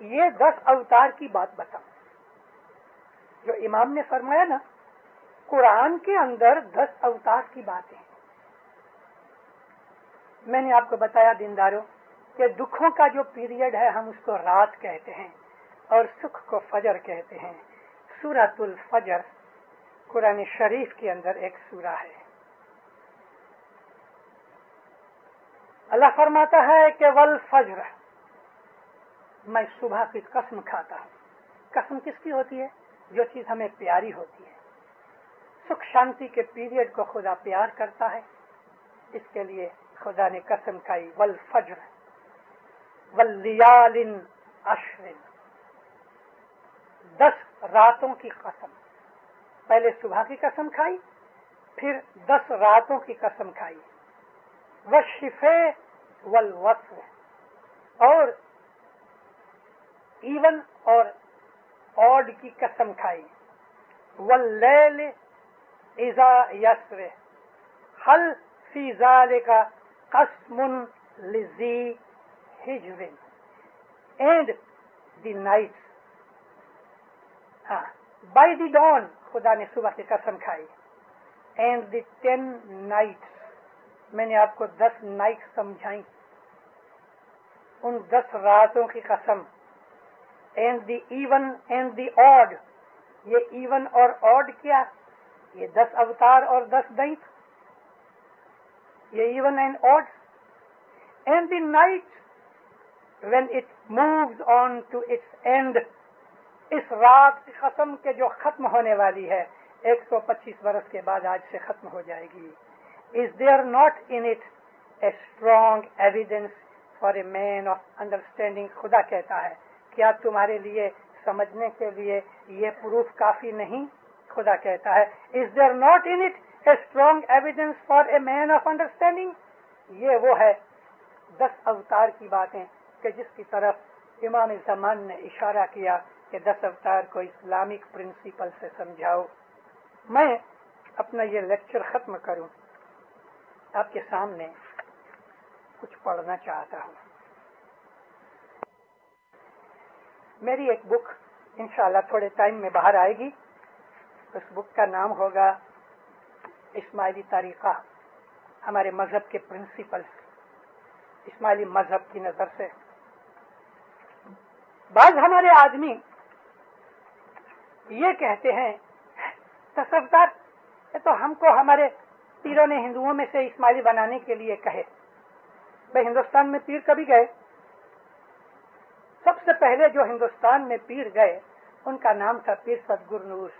ये 10 अवतार की बात बताऊं। जो इमाम ने फरमाया ना, कुरान के अंदर 10 अवतार की बातें। मैंने आपको बताया दीनदारों कि दुखों का जो पीरियड है हम उसको रात कहते हैं और सुख को फजर कहते हैं। सूरतुल फजर कुरान शरीफ के अंदर एक सूरा है। अल्लाह फरमाता है कि वल फजर, मैं सुबह की कसम खाता हूँ। कसम किसकी होती है? जो चीज हमें प्यारी होती है। सुख शांति के पीरियड को खुदा प्यार करता है, इसके लिए खुदा ने कसम खाई, वल फजर वल्लियालिन अश्रिन, 10 रातों की कसम। पहले सुबह की कसम खाई, फिर 10 रातों की कसम खाई। वशिफे वल वस्र, और इवन और ऑड की कसम खाई। वल्लैल इज़ा यस्र, हल फी ज़ालिका क़स्मुन लिज़ी हिज्रिन, and the nights, by the dawn, खुदा ने सुबह की कसम खाई। एंड द 10 नाइट्स, मैंने आपको 10 नाइट समझाई, उन 10 रातों की कसम। And the even and the odd, ये इवन और ऑड क्या? ये 10 अवतार और 10 दैत, ये even and odd. And the night when it moves on to its end, इस रात की कसम के जो खत्म होने वाली है, 125 वर्ष के बाद आज से खत्म हो जाएगी। Is there not in it a strong evidence for a man of understanding? खुदा कहता है, क्या तुम्हारे लिए समझने के लिए ये प्रूफ काफी नहीं? खुदा कहता है, Is there not in it a strong evidence for a man of understanding? ये वो है 10 अवतार की बातें कि जिसकी तरफ इमाम ज़मान ने इशारा किया कि 10 अवतार को इस्लामिक प्रिंसिपल से समझाओ। मैं अपना ये लेक्चर खत्म करूं, आपके सामने कुछ पढ़ना चाहता हूं। मेरी एक बुक इंशाअल्लाह थोड़े टाइम में बाहर आएगी। उस बुक का नाम होगा इस्माइली तरीका, हमारे मजहब के प्रिंसिपल्स, इस्माइली मजहब की नजर से। बाज हमारे आदमी ये कहते हैं, 10 अवतार तो हमको हमारे पीरों ने हिंदुओं में से इस्माइली बनाने के लिए कहे। भाई हिंदुस्तान में पीर कभी गए? सबसे पहले जो हिंदुस्तान में पीर गए उनका नाम था पीर सदगुरु नूर,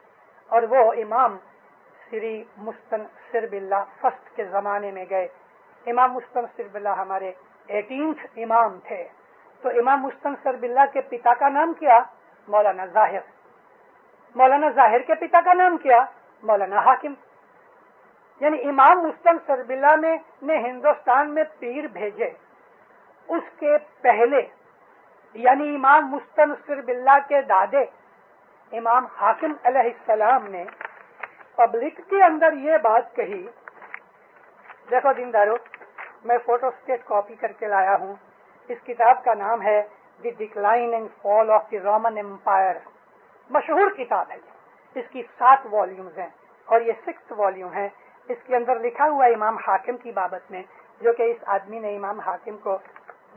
और वो इमाम श्री मुस्तनसिर बिल्ला फर्स्ट के जमाने में गए। इमाम मुस्तनसिर बिल्ला हमारे 18th इमाम थे। तो इमाम मुस्तनसिर बिल्ला के पिता का नाम क्या? मौलाना जाहिर। मौलाना जाहिर के पिता का नाम क्या? मौलाना हाकिम। यानी इमाम मुस्तनसिर बिल्ला ने हिंदुस्तान में पीर भेजे। उसके पहले यानी इमाम मुस्तनसिर बिल्ला के दादे इमाम हाकिम अलैहिस्सलाम ने पब्लिक के अंदर ये बात कही। देखो दीनदारो, मैं फोटोस्टेट कॉपी करके लाया हूँ। इस किताब का नाम है the decline and fall of the Roman empire. मशहूर किताब है। इसकी 7 वॉल्यूम्स हैं और ये 6th वॉल्यूम है। इसके अंदर लिखा हुआ इमाम हाकिम की बाबत में, जो कि इस आदमी ने इमाम हाकिम को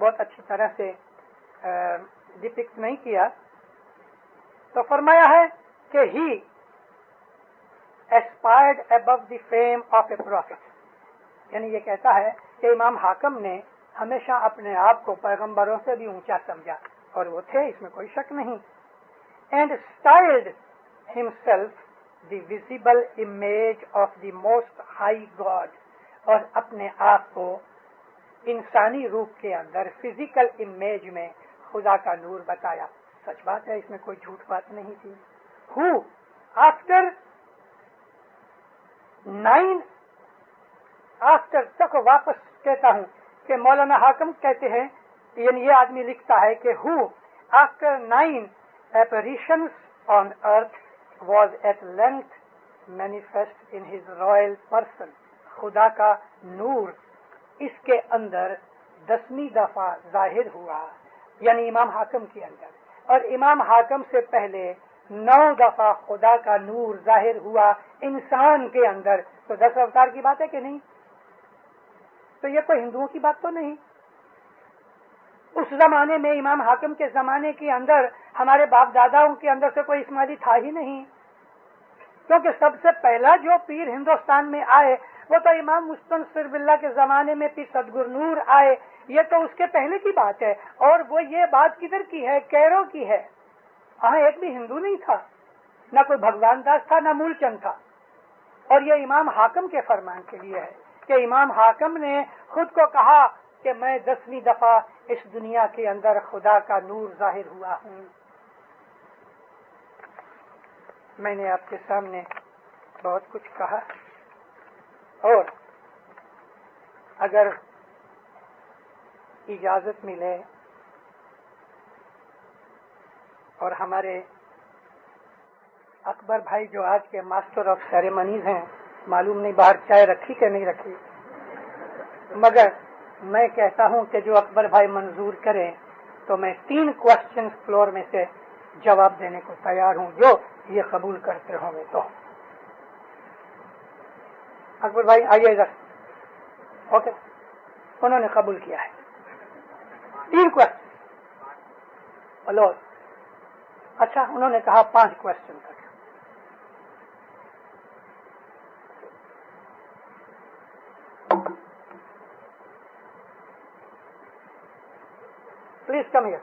बहुत अच्छी तरह से डिपिक्ट नहीं किया। तो फरमाया है कि he aspired above the fame of a profit, यानी ये कहता है कि इमाम हाकिम ने हमेशा अपने आप को पैगंबरों से भी ऊंचा समझा, और वो थे, इसमें कोई शक नहीं। And styled himself the visible image of the most high God, और अपने आप को इंसानी रूप के अंदर फिजिकल इमेज में खुदा का नूर बताया। सच बात है, इसमें कोई झूठ बात नहीं थी। हु आफ्टर 9 आफ्टर तक वापस कहता हूं कि मौलाना हाकिम कहते हैं, यानी ये आदमी लिखता है कि who after 9 apparitions on earth was at length manifest in his royal person। खुदा का नूर इसके अंदर 10वीं दफा जाहिर हुआ, यानी इमाम हाकिम के अंदर। और इमाम हाकिम से पहले 9 दफा खुदा का नूर जाहिर हुआ इंसान के अंदर। तो 10 अवतार की बात है कि नहीं? तो ये कोई हिंदुओं की बात तो नहीं। उस जमाने में, इमाम हाकिम के जमाने के अंदर, हमारे बाप दादाओं के अंदर से कोई इस्माइली था ही नहीं, क्योंकि सबसे पहला जो पीर हिंदुस्तान में आए वो तो इमाम मुस्तनसिर बिल्ला के जमाने में पीर सदगुरु नूर आए। ये तो उसके पहले की बात है। और वो ये बात किधर की है? कैरो की है। वहां एक भी हिंदू नहीं था, न कोई भगवान दास था, न मूलचंद था। और ये इमाम हाकिम के फरमान के लिए है कि इमाम हाकिम ने खुद को कहा कि मैं 10वीं दफा इस दुनिया के अंदर खुदा का नूर जाहिर हुआ हूँ। मैंने आपके सामने बहुत कुछ कहा, और अगर इजाजत मिले और हमारे अकबर भाई जो आज के मास्टर ऑफ सेरेमनीज हैं, मालूम नहीं बाहर चाय रखी कि नहीं रखी, मगर मैं कहता हूं कि जो अकबर भाई मंजूर करें तो मैं 3 क्वेश्चन फ्लोर में से जवाब देने को तैयार हूं, जो ये कबूल करते होंगे तो। अकबर भाई आइए इधर। ओके, उन्होंने कबूल किया है। 3 क्वेश्चन। हेलो, अच्छा, उन्होंने कहा 5 क्वेश्चन तक। Please come here.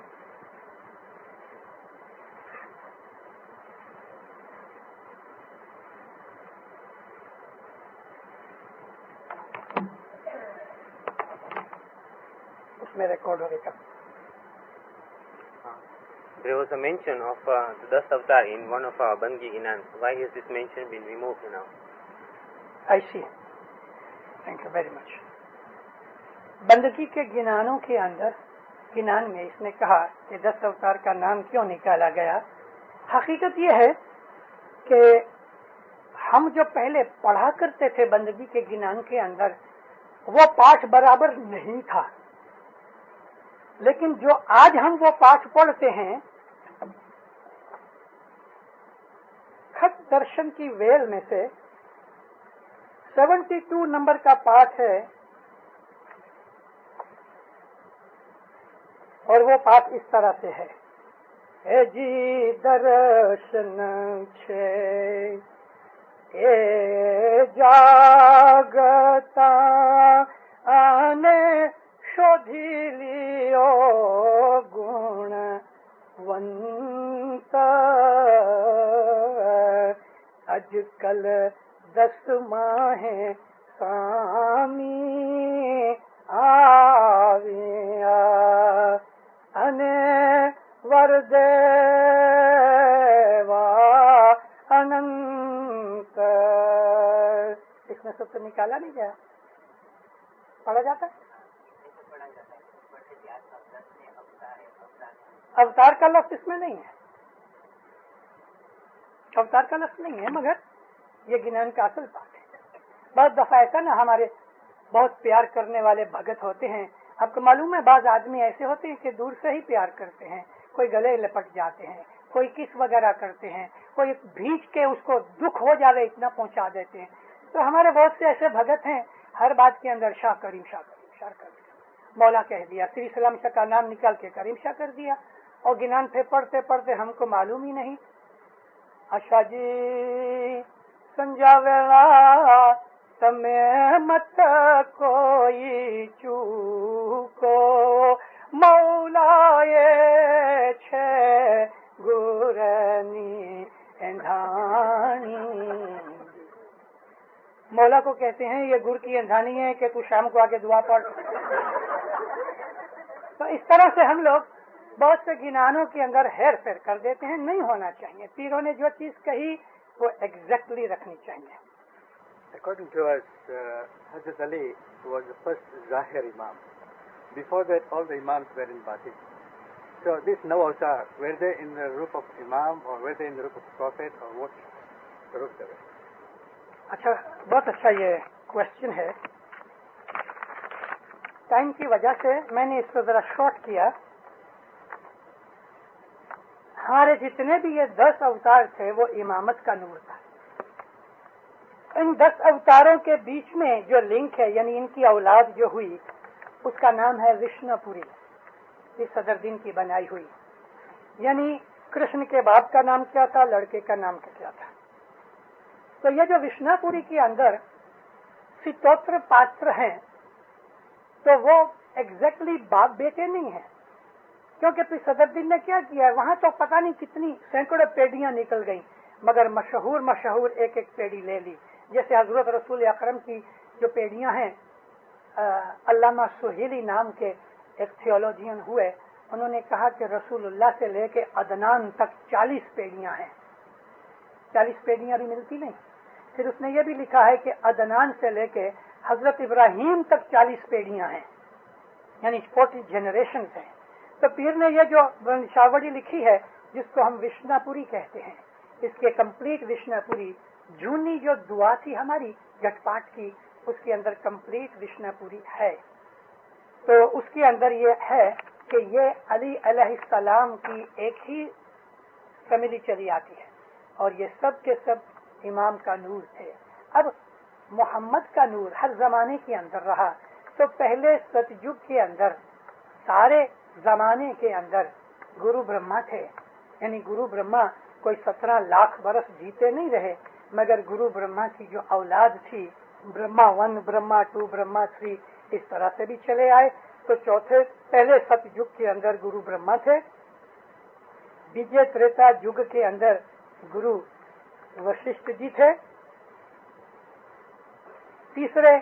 उसमें रिकॉर्ड होगा। There was a mention of the 10 avatar in one of our Bandgi Ginans. Why has this mention been removed now? I see. Thank you very much. बंदगी के गिनानों के अंदर, गिनान में इसने कहा कि 10 अवतार का नाम क्यों निकाला गया। हकीकत यह है कि हम जो पहले पढ़ा करते थे बंदगी के गिनान के अंदर, वो पाठ बराबर नहीं था। लेकिन जो आज हम वो पाठ पढ़ते हैं, खत दर्शन की वेल में से 72 नंबर का पाठ है, और वो पाठ इस तरह से है। हे जी दर्शन छे ए जागता आने शोधी लियो गुणवंत اج کل 10 ماہ سامی آویا ان وردیوا اننت. اس میں سب تو نکالا نہیں گیا, پڑھا جاتا ہے. اوتار کا لفظ اس میں نہیں ہے, اوتار کا لفظ نہیں ہے, مگر یہ گنان کا اصل بات ہے. بعض دفعہ ایسا نا ہمارے بہت پیار کرنے والے بھگت ہوتے ہیں, آپ کو معلوم ہے بعض آدمی ایسے ہوتے ہیں کہ دور سے ہی پیار کرتے ہیں, کوئی گلے لپٹ جاتے ہیں, کوئی کس وغیرہ کرتے ہیں, کوئی بھیج کے اس کو دکھ ہو جاوے اتنا پہنچا دیتے ہیں. تو ہمارے بہت سے ایسے بھگت ہیں, ہر بات کے اندر شاہ کریم شاہ کریم شاہ کر دیا, مولا کہہ دیا, سری سلام شاہ کا نام نکال کے کریم شاہ کر دیا, اور گنان پہ پڑھتے پڑھتے ہم کو معلوم ہی نہیں. اچھا جی سنجاویلا تمہیں مت کوئی چوکو مولا یہ چھے گورنی اندھانی. مولا کو کہتے ہیں یہ گر کی اندھانی ہے کہ تو شام کو آگے دعا پڑھ. تو اس طرح سے ہم لوگ بہت سے گنانوں کے اندر ہیر پھیر کر دیتے ہیں. نہیں ہونا چاہیے. پیروں نے جو چیز کہی وہ ایگزیکٹلی رکھنی چاہیے. According to us, Hazrat Ali was the first Zahir Imam. Before that, all the Imams were in Batin. So this now avatar, were they in the roop of Imam or were they in the roop of Prophet or what roop they were? اچھا, بہت اچھا یہ question ہے. Time کی وجہ سے میں نے اس کو ذرا شارٹ کیا. ہمارے جتنے بھی یہ 10 اوتار تھے وہ امامت کا نور تھا. ان 10 اوتاروں کے بیچ میں جو لنک ہے, یعنی ان کی اولاد جو ہوئی, اس کا نام ہے وشنا پوری. یہ صدر دین کی بنائی ہوئی. یعنی کرشن کے باپ کا نام کیا تھا, لڑکے کا نام کیا تھا. تو یہ جو وشنا پوری کے اندر ستوتر پاتر ہیں, تو وہ ایگزیکٹلی باپ بیٹے نہیں ہیں, کیونکہ پھر صدر دین نے کیا کیا ہے, وہاں تو پتہ نہیں کتنی سینکڑوں پیڑیاں نکل گئیں, مگر مشہور ایک ایک پیڑی لے لی. جیسے حضرت رسول اکرم کی جو پیڑیاں ہیں, علامہ سہیلی نام کے ایک تھیولوجین ہوئے, انہوں نے کہا کہ رسول اللہ سے لے کے عدنان تک 40 پیڑیاں ہیں. 40 پیڑیاں بھی ملتی نہیں. پھر اس نے یہ بھی لکھا ہے کہ عدنان سے لے کے حضرت ابراہیم تک 40 پیڑیاں ہیں, یعنی 40 جنریشنز ہیں. تو پیر نے یہ جو ونشاوڑی لکھی ہے, جس کو ہم وشنا پوری کہتے ہیں, اس کے کمپلیٹ وشنا پوری, جونی جو دعا تھی ہماری گٹ پاٹ کی, اس کے اندر کمپلیٹ وشنا پوری ہے. تو اس کے اندر یہ ہے کہ یہ علی علیہ السلام کی ایک ہی فیملی چلی آتی ہے, اور یہ سب کے سب امام کا نور تھے. اب محمد کا نور ہر زمانے کے اندر رہا. تو پہلے ستیگ کے اندر, سارے زمانے کے اندر گرو برہما تھے. یعنی گرو برہما کوئی 17 لاکھ برس جیتے نہیں رہے, مگر گرو برہما کی جو اولاد تھی, برہما 1, برہما 2, برہما 3, اس طرح سے بھی چلے آئے. تو چوتھے پہلے ستیگ کے اندر گرو برہما تھے. بیجے تریتا یگ کے اندر گرو وششٹھ جی تھے. تیسرے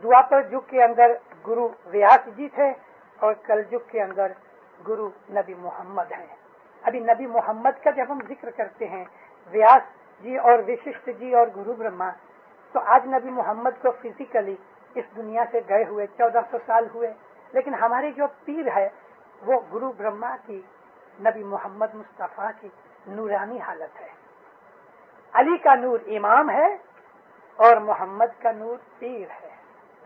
دوپر یگ کے اندر گرو ویاس جی تھے, اور کل یگ کے اندر گرو نبی محمد ہیں. ابھی نبی محمد کا جب ہم ذکر کرتے ہیں, ویاس جی اور وششٹھ جی اور گرو برہما, تو آج نبی محمد کو فزیکلی اس دنیا سے گئے ہوئے 1400 سال ہوئے, لیکن ہمارے جو پیر ہے وہ گرو برہما کی, نبی محمد مصطفیٰ کی نورانی حالت ہے. علی کا نور امام ہے اور محمد کا نور پیر ہے.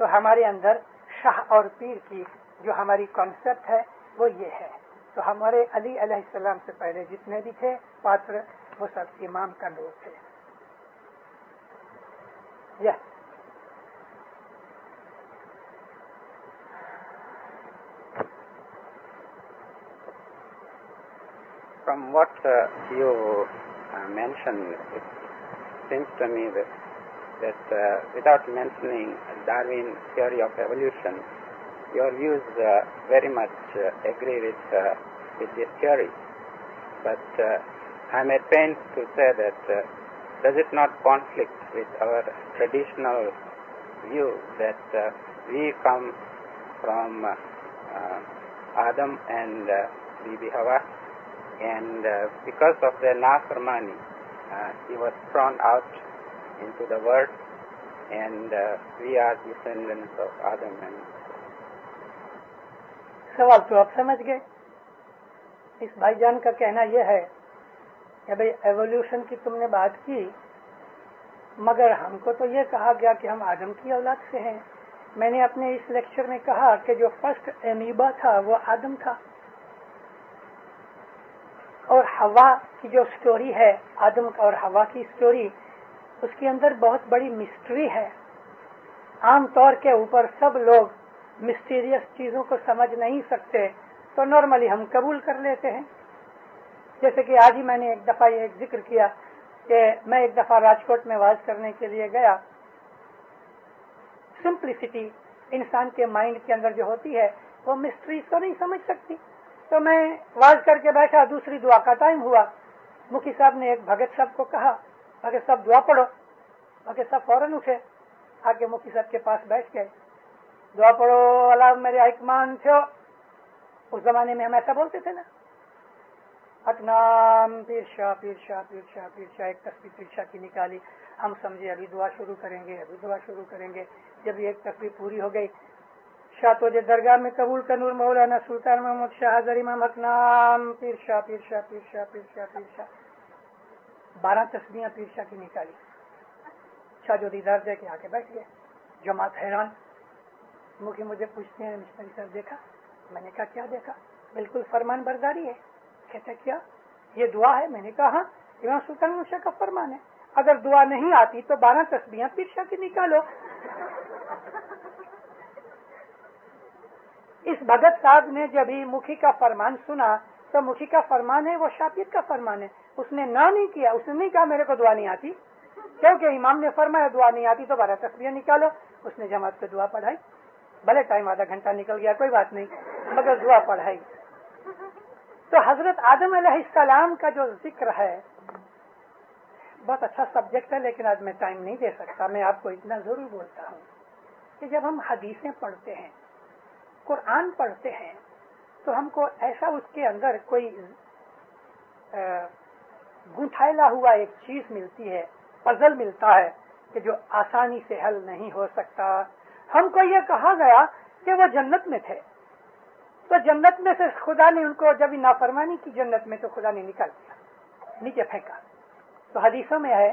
تو ہمارے اندر شاہ اور پیر کی جو ہماری کانسیپٹ ہے وہ یہ ہے. تو ہمارے علی علیہ السلام سے پہلے جتنے بھی تھے پاتر, وہ سب امام کا نور تھے. یس. From what you mentioned, it seems to me that without mentioning Darwin's theory of evolution, your views very much agree with this theory. but I am at pains to say that does it not conflict with our traditional view that we come from Adam and Bibi Hawa, and because of their nafrmani, he was thrown out into the world, and we are descendants of Adam and सवाल तो आप समझ गए। इस भाईजान का कहना यह है कि भाई एवोल्यूशन की तुमने बात की, मगर हमको तो ये कहा गया कि हम आदम की औलाद से हैं। मैंने अपने इस लेक्चर में कहा कि जो फर्स्ट एमीबा था वो आदम था, और हवा की जो स्टोरी है, आदम और हवा की स्टोरी, उसके अंदर बहुत बड़ी मिस्ट्री है। आमतौर के ऊपर सब लोग मिस्टीरियस चीजों को समझ नहीं सकते, तो नॉर्मली हम कबूल कर लेते हैं। जैसे कि आज ही मैंने एक दफा ये जिक्र किया कि मैं एक दफा राजकोट में वाज करने के लिए गया। सिंप्लिसिटी इंसान के माइंड के अंदर जो होती है वो मिस्ट्रीज को नहीं समझ सकती। तो मैं वाज करके बैठा, दूसरी दुआ का टाइम हुआ। मुखी साहब ने एक भगत साहब को कहा, भगत साहब दुआ पढ़ो। भगत साहब फौरन उठे, आके मुखी साहब के पास बैठ गए। दुआ पढ़ो, अल्लाह मेरे हिकमान थे। उस जमाने में हम ऐसा बोलते थे ना, अतनाम पीर शाह पीर शाह पीर शाह पीर शाह, एक तस्वीर पीर शाह की निकाली। हम समझे अभी दुआ शुरू करेंगे, अभी दुआ शुरू करेंगे। जब एक तस्वीर पूरी हो गई, शाह तो दरगाह में कबूल का नूर मौलाना सुल्तान मोहम्मद शाह हज़र इमाम अतनाम पीर शाह पीर शाह पीर शाह पीर शाह पीर शाह, 12 तस्बीहें पीर शाह की निकाली। शाह जो दीदार दे के आके बैठ गए। जमात हैरान। मुखी मुझे पूछते हैं, मिस्टर साहब देखा? मैंने कहा क्या देखा? बिल्कुल फरमान बरदारी है। कहते क्या ये दुआ है? मैंने कहा हाँ, इमाम सुल्तान शाह का फरमान है। अगर दुआ नहीं आती तो 12 तस्बीहें पीर शाह की निकालो। इस भगत साहब ने जब ही मुखी का फरमान सुना, तो मुखी का फरमान है वो शापीर का फरमान है। उसने ना नहीं किया, उसने नहीं कहा मेरे को दुआ नहीं आती, क्योंकि इमाम ने फरमाया दुआ नहीं आती तो 12 तस्बीहें निकालो। उसने जमात पे दुआ पढ़ाई। भले टाइम आधा घंटा निकल गया, कोई बात नहीं, मगर दुआ पढ़ाई। तो हजरत आदम अलैहिस्सलाम का जो जिक्र है बहुत अच्छा सब्जेक्ट है, लेकिन आज मैं टाइम नहीं दे सकता। मैं आपको इतना जरूर बोलता हूँ कि जब हम हदीसें पढ़ते हैं, कुरान पढ़ते हैं, तो हमको ऐसा उसके अंदर कोई गुंथायला हुआ एक चीज मिलती है, पजल मिलता है कि जो आसानी से हल नहीं हो सकता। हमको ये कहा गया कि वो जन्नत में थे, तो जन्नत में से खुदा ने उनको जब नाफरमानी की जन्नत में, तो खुदा ने निकाल दिया, नीचे फेंका। तो हदीसों में है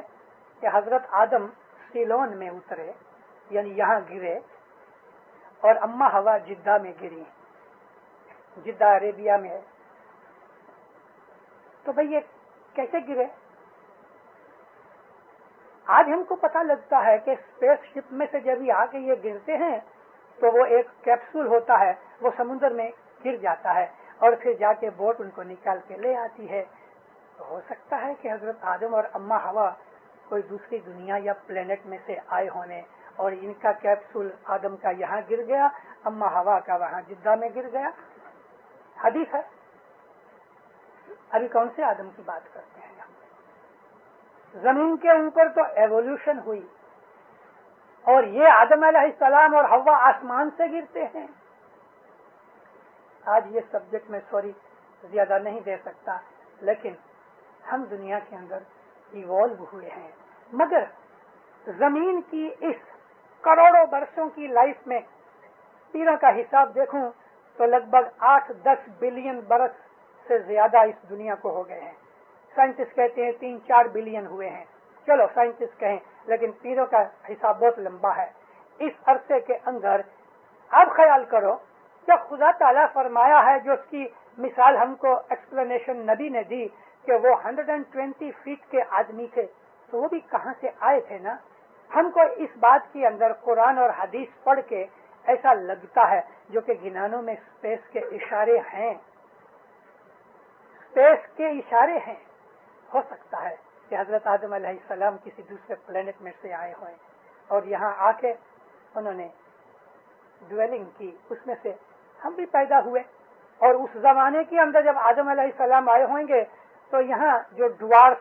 कि हजरत आदम सीलोन में उतरे, यानी यहाँ गिरे, और अम्मा हवा जिद्दा में गिरी। जिद्दा अरेबिया में है। तो भाई ये कैसे गिरे? आज हमको पता लगता है कि स्पेसशिप में से जब आके ये गिरते हैं तो वो एक कैप्सूल होता है, वो समुद्र में गिर जाता है और फिर जाके बोट उनको निकाल के ले आती है। तो हो सकता है कि हजरत आदम और अम्मा हवा कोई दूसरी दुनिया या प्लेनेट में से आए होने, और इनका कैप्सूल आदम का यहाँ गिर गया, अम्मा हवा का वहाँ जिद्दा में गिर गया। हदीस है। अभी कौन से आदम की बात करते हैं? जमीन के ऊपर तो एवोल्यूशन हुई, और ये आदम अलैहिस्सलाम और हवा आसमान से गिरते हैं। आज ये सब्जेक्ट में सॉरी ज्यादा नहीं दे सकता, लेकिन हम दुनिया के अंदर इवॉल्व हुए हैं। मगर जमीन की इस करोड़ों वर्षों की लाइफ में पीरों का हिसाब देखूं तो लगभग 8-10 बिलियन बरस से ज्यादा इस दुनिया को हो गए हैं। साइंटिस्ट कहते हैं 3-4 बिलियन हुए हैं। चलो साइंटिस्ट कहें, लेकिन पीरों का हिसाब बहुत लंबा है। इस अरसे के अंदर अब ख्याल करो, जब खुदा ताला फरमाया है, जो उसकी मिसाल हमको एक्सप्लेनेशन नबी ने दी कि वो 120 फीट के आदमी थे, तो वो भी कहाँ से आए थे ना। हमको इस बात के अंदर कुरान और हदीस पढ़ के ऐसा लगता है, जो कि गिनानों में स्पेस के इशारे हैं, स्पेस के इशारे हैं। हो सकता है कि हजरत आदम अलैहिस्सलाम किसी दूसरे प्लेनेट में से आए हुए और यहाँ आके उन्होंने ड्वेलिंग की, उसमें से हम भी पैदा हुए। और उस जमाने के अंदर जब आदम अलैहिस्सलाम आए होंगे तो यहाँ जो ड्वार्फ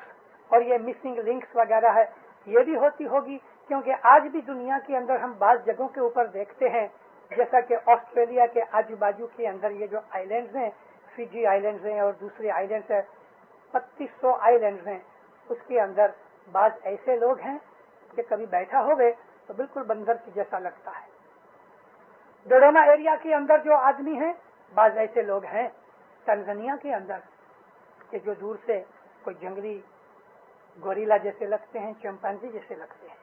और ये मिसिंग लिंक्स वगैरह है ये भी होती होगी, क्योंकि आज भी दुनिया के अंदर हम बाज़ जगहों के ऊपर देखते हैं, जैसा कि ऑस्ट्रेलिया के आजू बाजू के अंदर ये जो आइलैंड्स हैं, फिजी आइलैंड्स हैं और दूसरे आइलैंड्स हैं, 2500 आइलैंड्स हैं, उसके अंदर बाज़ ऐसे लोग हैं कि कभी बैठा होवे तो बिल्कुल बंदर की जैसा लगता है। डोडोमा एरिया के अंदर जो आदमी हैं, बाज़ ऐसे लोग हैं तंजानिया के अंदर कि जो दूर से कोई जंगली गोरिल्ला जैसे लगते हैं, चिंपैंजी जैसे लगते हैं।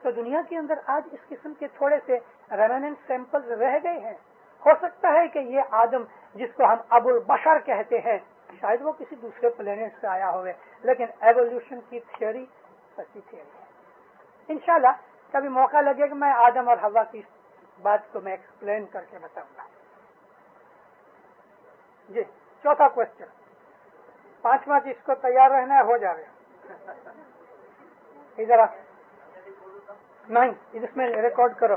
तो दुनिया के अंदर आज इस किस्म के थोड़े से रेमिनेंट सैंपल्स रह गए हैं। हो सकता है कि ये आदम जिसको हम अबुल बशर कहते हैं, शायद वो किसी दूसरे प्लेनेट से आया होवे, लेकिन एवोल्यूशन की थियोरी सच्ची थियोरी है। इंशाल्लाह कभी मौका लगेगा मैं आदम और हवा की बात को मैं एक्सप्लेन करके बताऊंगा। जी, चौथा क्वेश्चन, 5वां जिसको तैयार रहना है हो जाएगा। इधर नहीं, इसमें रिकॉर्ड करो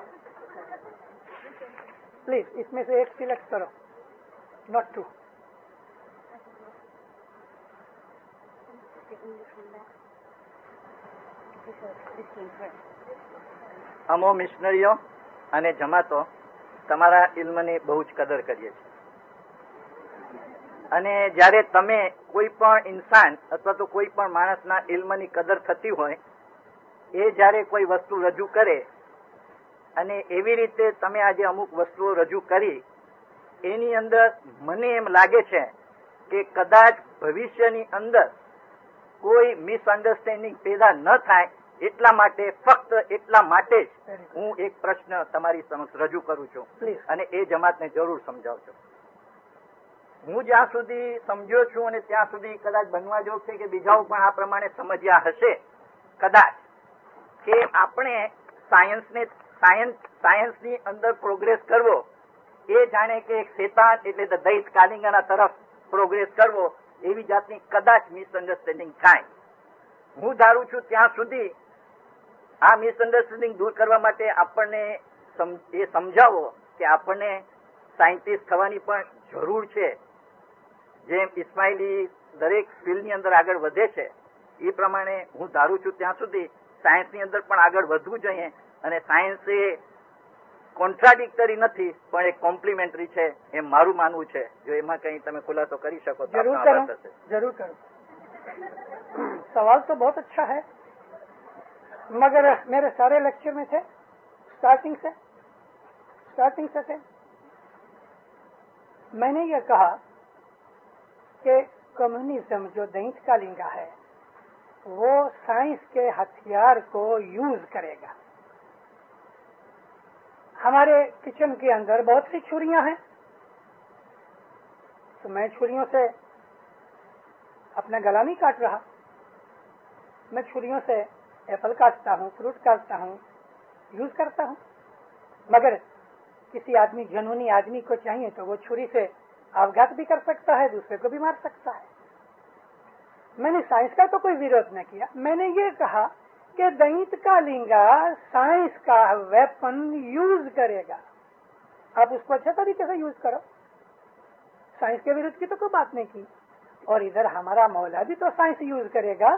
प्लीज, इसमें से एक सिलेक्ट करो, नॉट टू। અમો મિશનરીઓ અને જમાતો તમારા ઇલ્મની બહુ જ કદર કરીએ છીએ, અને જ્યારે તમે કોઈ પણ ઇન્સાન અથવા તો કોઈ પણ માણસના ઇલ્મની કદર થતી હોય એ જ્યારે કોઈ વસ્તુ રજૂ કરે અને એવી રીતે તમે આજે અમુક વસ્તુઓ રજૂ કરી, એની અંદર મને એમ લાગે છે કે કદાચ ભવિષ્યની અંદર કોઈ મિસઅન્ડરસ્ટેન્ડિંગ પેદા ન થાય એટલા માટે, ફક્ત એટલા માટે જ હું એક પ્રશ્ન તમારી સમક્ષ રજૂ કરું છું અને એ જમાતને જરૂર સમજાવજો. હું જ્યાં સુધી સમજ્યો છું અને ત્યાં સુધી કદાચ બનવા જેવું છે કે બીજાઓ પણ આ પ્રમાણે સમજ્યા હશે કદાચ, કે આપણે સાયન્સની અંદર પ્રોગ્રેસ કરવો એ જાણે કે એક શેતાન એટલે દૈત કાલિંગાના તરફ પ્રોગ્રેસ કરવો એવી જાતની કદાચ મિસઅન્ડરસ્ટેન્ડિંગ થાય. હું ધારું છું ત્યાં સુધી આ મિસઅન્ડરસ્ટેન્ડિંગ દૂર કરવા માટે આપણને એ સમજાવો કે આપણને સાયન્ટિસ્ટ થવાની પણ જરૂર છે. જેમ ઇસ્માઇલી દરેક ફિલ્ડની અંદર આગળ વધે છે એ પ્રમાણે હું ધારું છું ત્યાં સુધી સાયન્સની અંદર પણ આગળ વધવું જોઈએ, અને સાયન્સ એ કોન્ટ્રાડિક્ટરી નથી પણ એક કોમ્પ્લિમેન્ટરી છે એમ મારું માનવું છે. જો એમાં કઈ તમે ખુલાસો કરી શકો તો जरूर करो. सवाल तो बहुत अच्छा है, मगर मेरे सारे लेक्चर में थे स्टार्टिंग से थे मैंने ये कहा कि कम्युनिज्म जो दैत कालिंगा है वो साइंस के हथियार को यूज करेगा. हमारे किचन के अंदर बहुत सी छुरियां हैं, तो मैं छुरियों से अपना गला नहीं काट रहा, मैं छुरियों से एप्पल काटता हूँ, फ्रूट काटता हूँ, यूज करता हूँ. मगर किसी आदमी, जनूनी आदमी को चाहिए तो वो छुरी से आघात भी कर सकता है, दूसरे को भी मार सकता है. मैंने साइंस का तो कोई विरोध न किया, मैंने ये कहा कि दैत कालिंगा साइंस का वेपन यूज करेगा. आप उसको अच्छे तरीके से यूज करो, साइंस के विरुद्ध की तो कोई बात नहीं की. और इधर हमारा मौला भी तो साइंस यूज करेगा,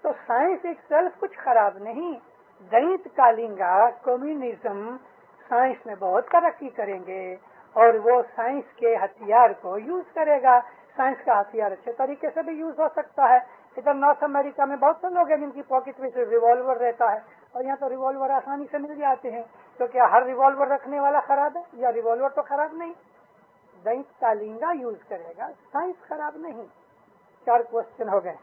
तो साइंस एक सेल्फ कुछ खराब नहीं. दैत कालिंगा कम्युनिज्म साइंस में बहुत तरक्की करेंगे और वो साइंस के हथियार को यूज करेगा. साइंस का हथियार अच्छे तरीके से भी यूज हो सकता है. इधर नॉर्थ अमेरिका में बहुत से लोग हैं जिनकी पॉकेट में रिवॉल्वर रहता है, और यहाँ तो रिवॉल्वर आसानी से मिल जाते हैं. तो क्या हर रिवॉल्वर रखने वाला खराब है? या रिवॉल्वर तो खराब नहीं, दैत कालिंगा यूज करेगा, साइंस खराब नहीं. 4 क्वेश्चन हो गए.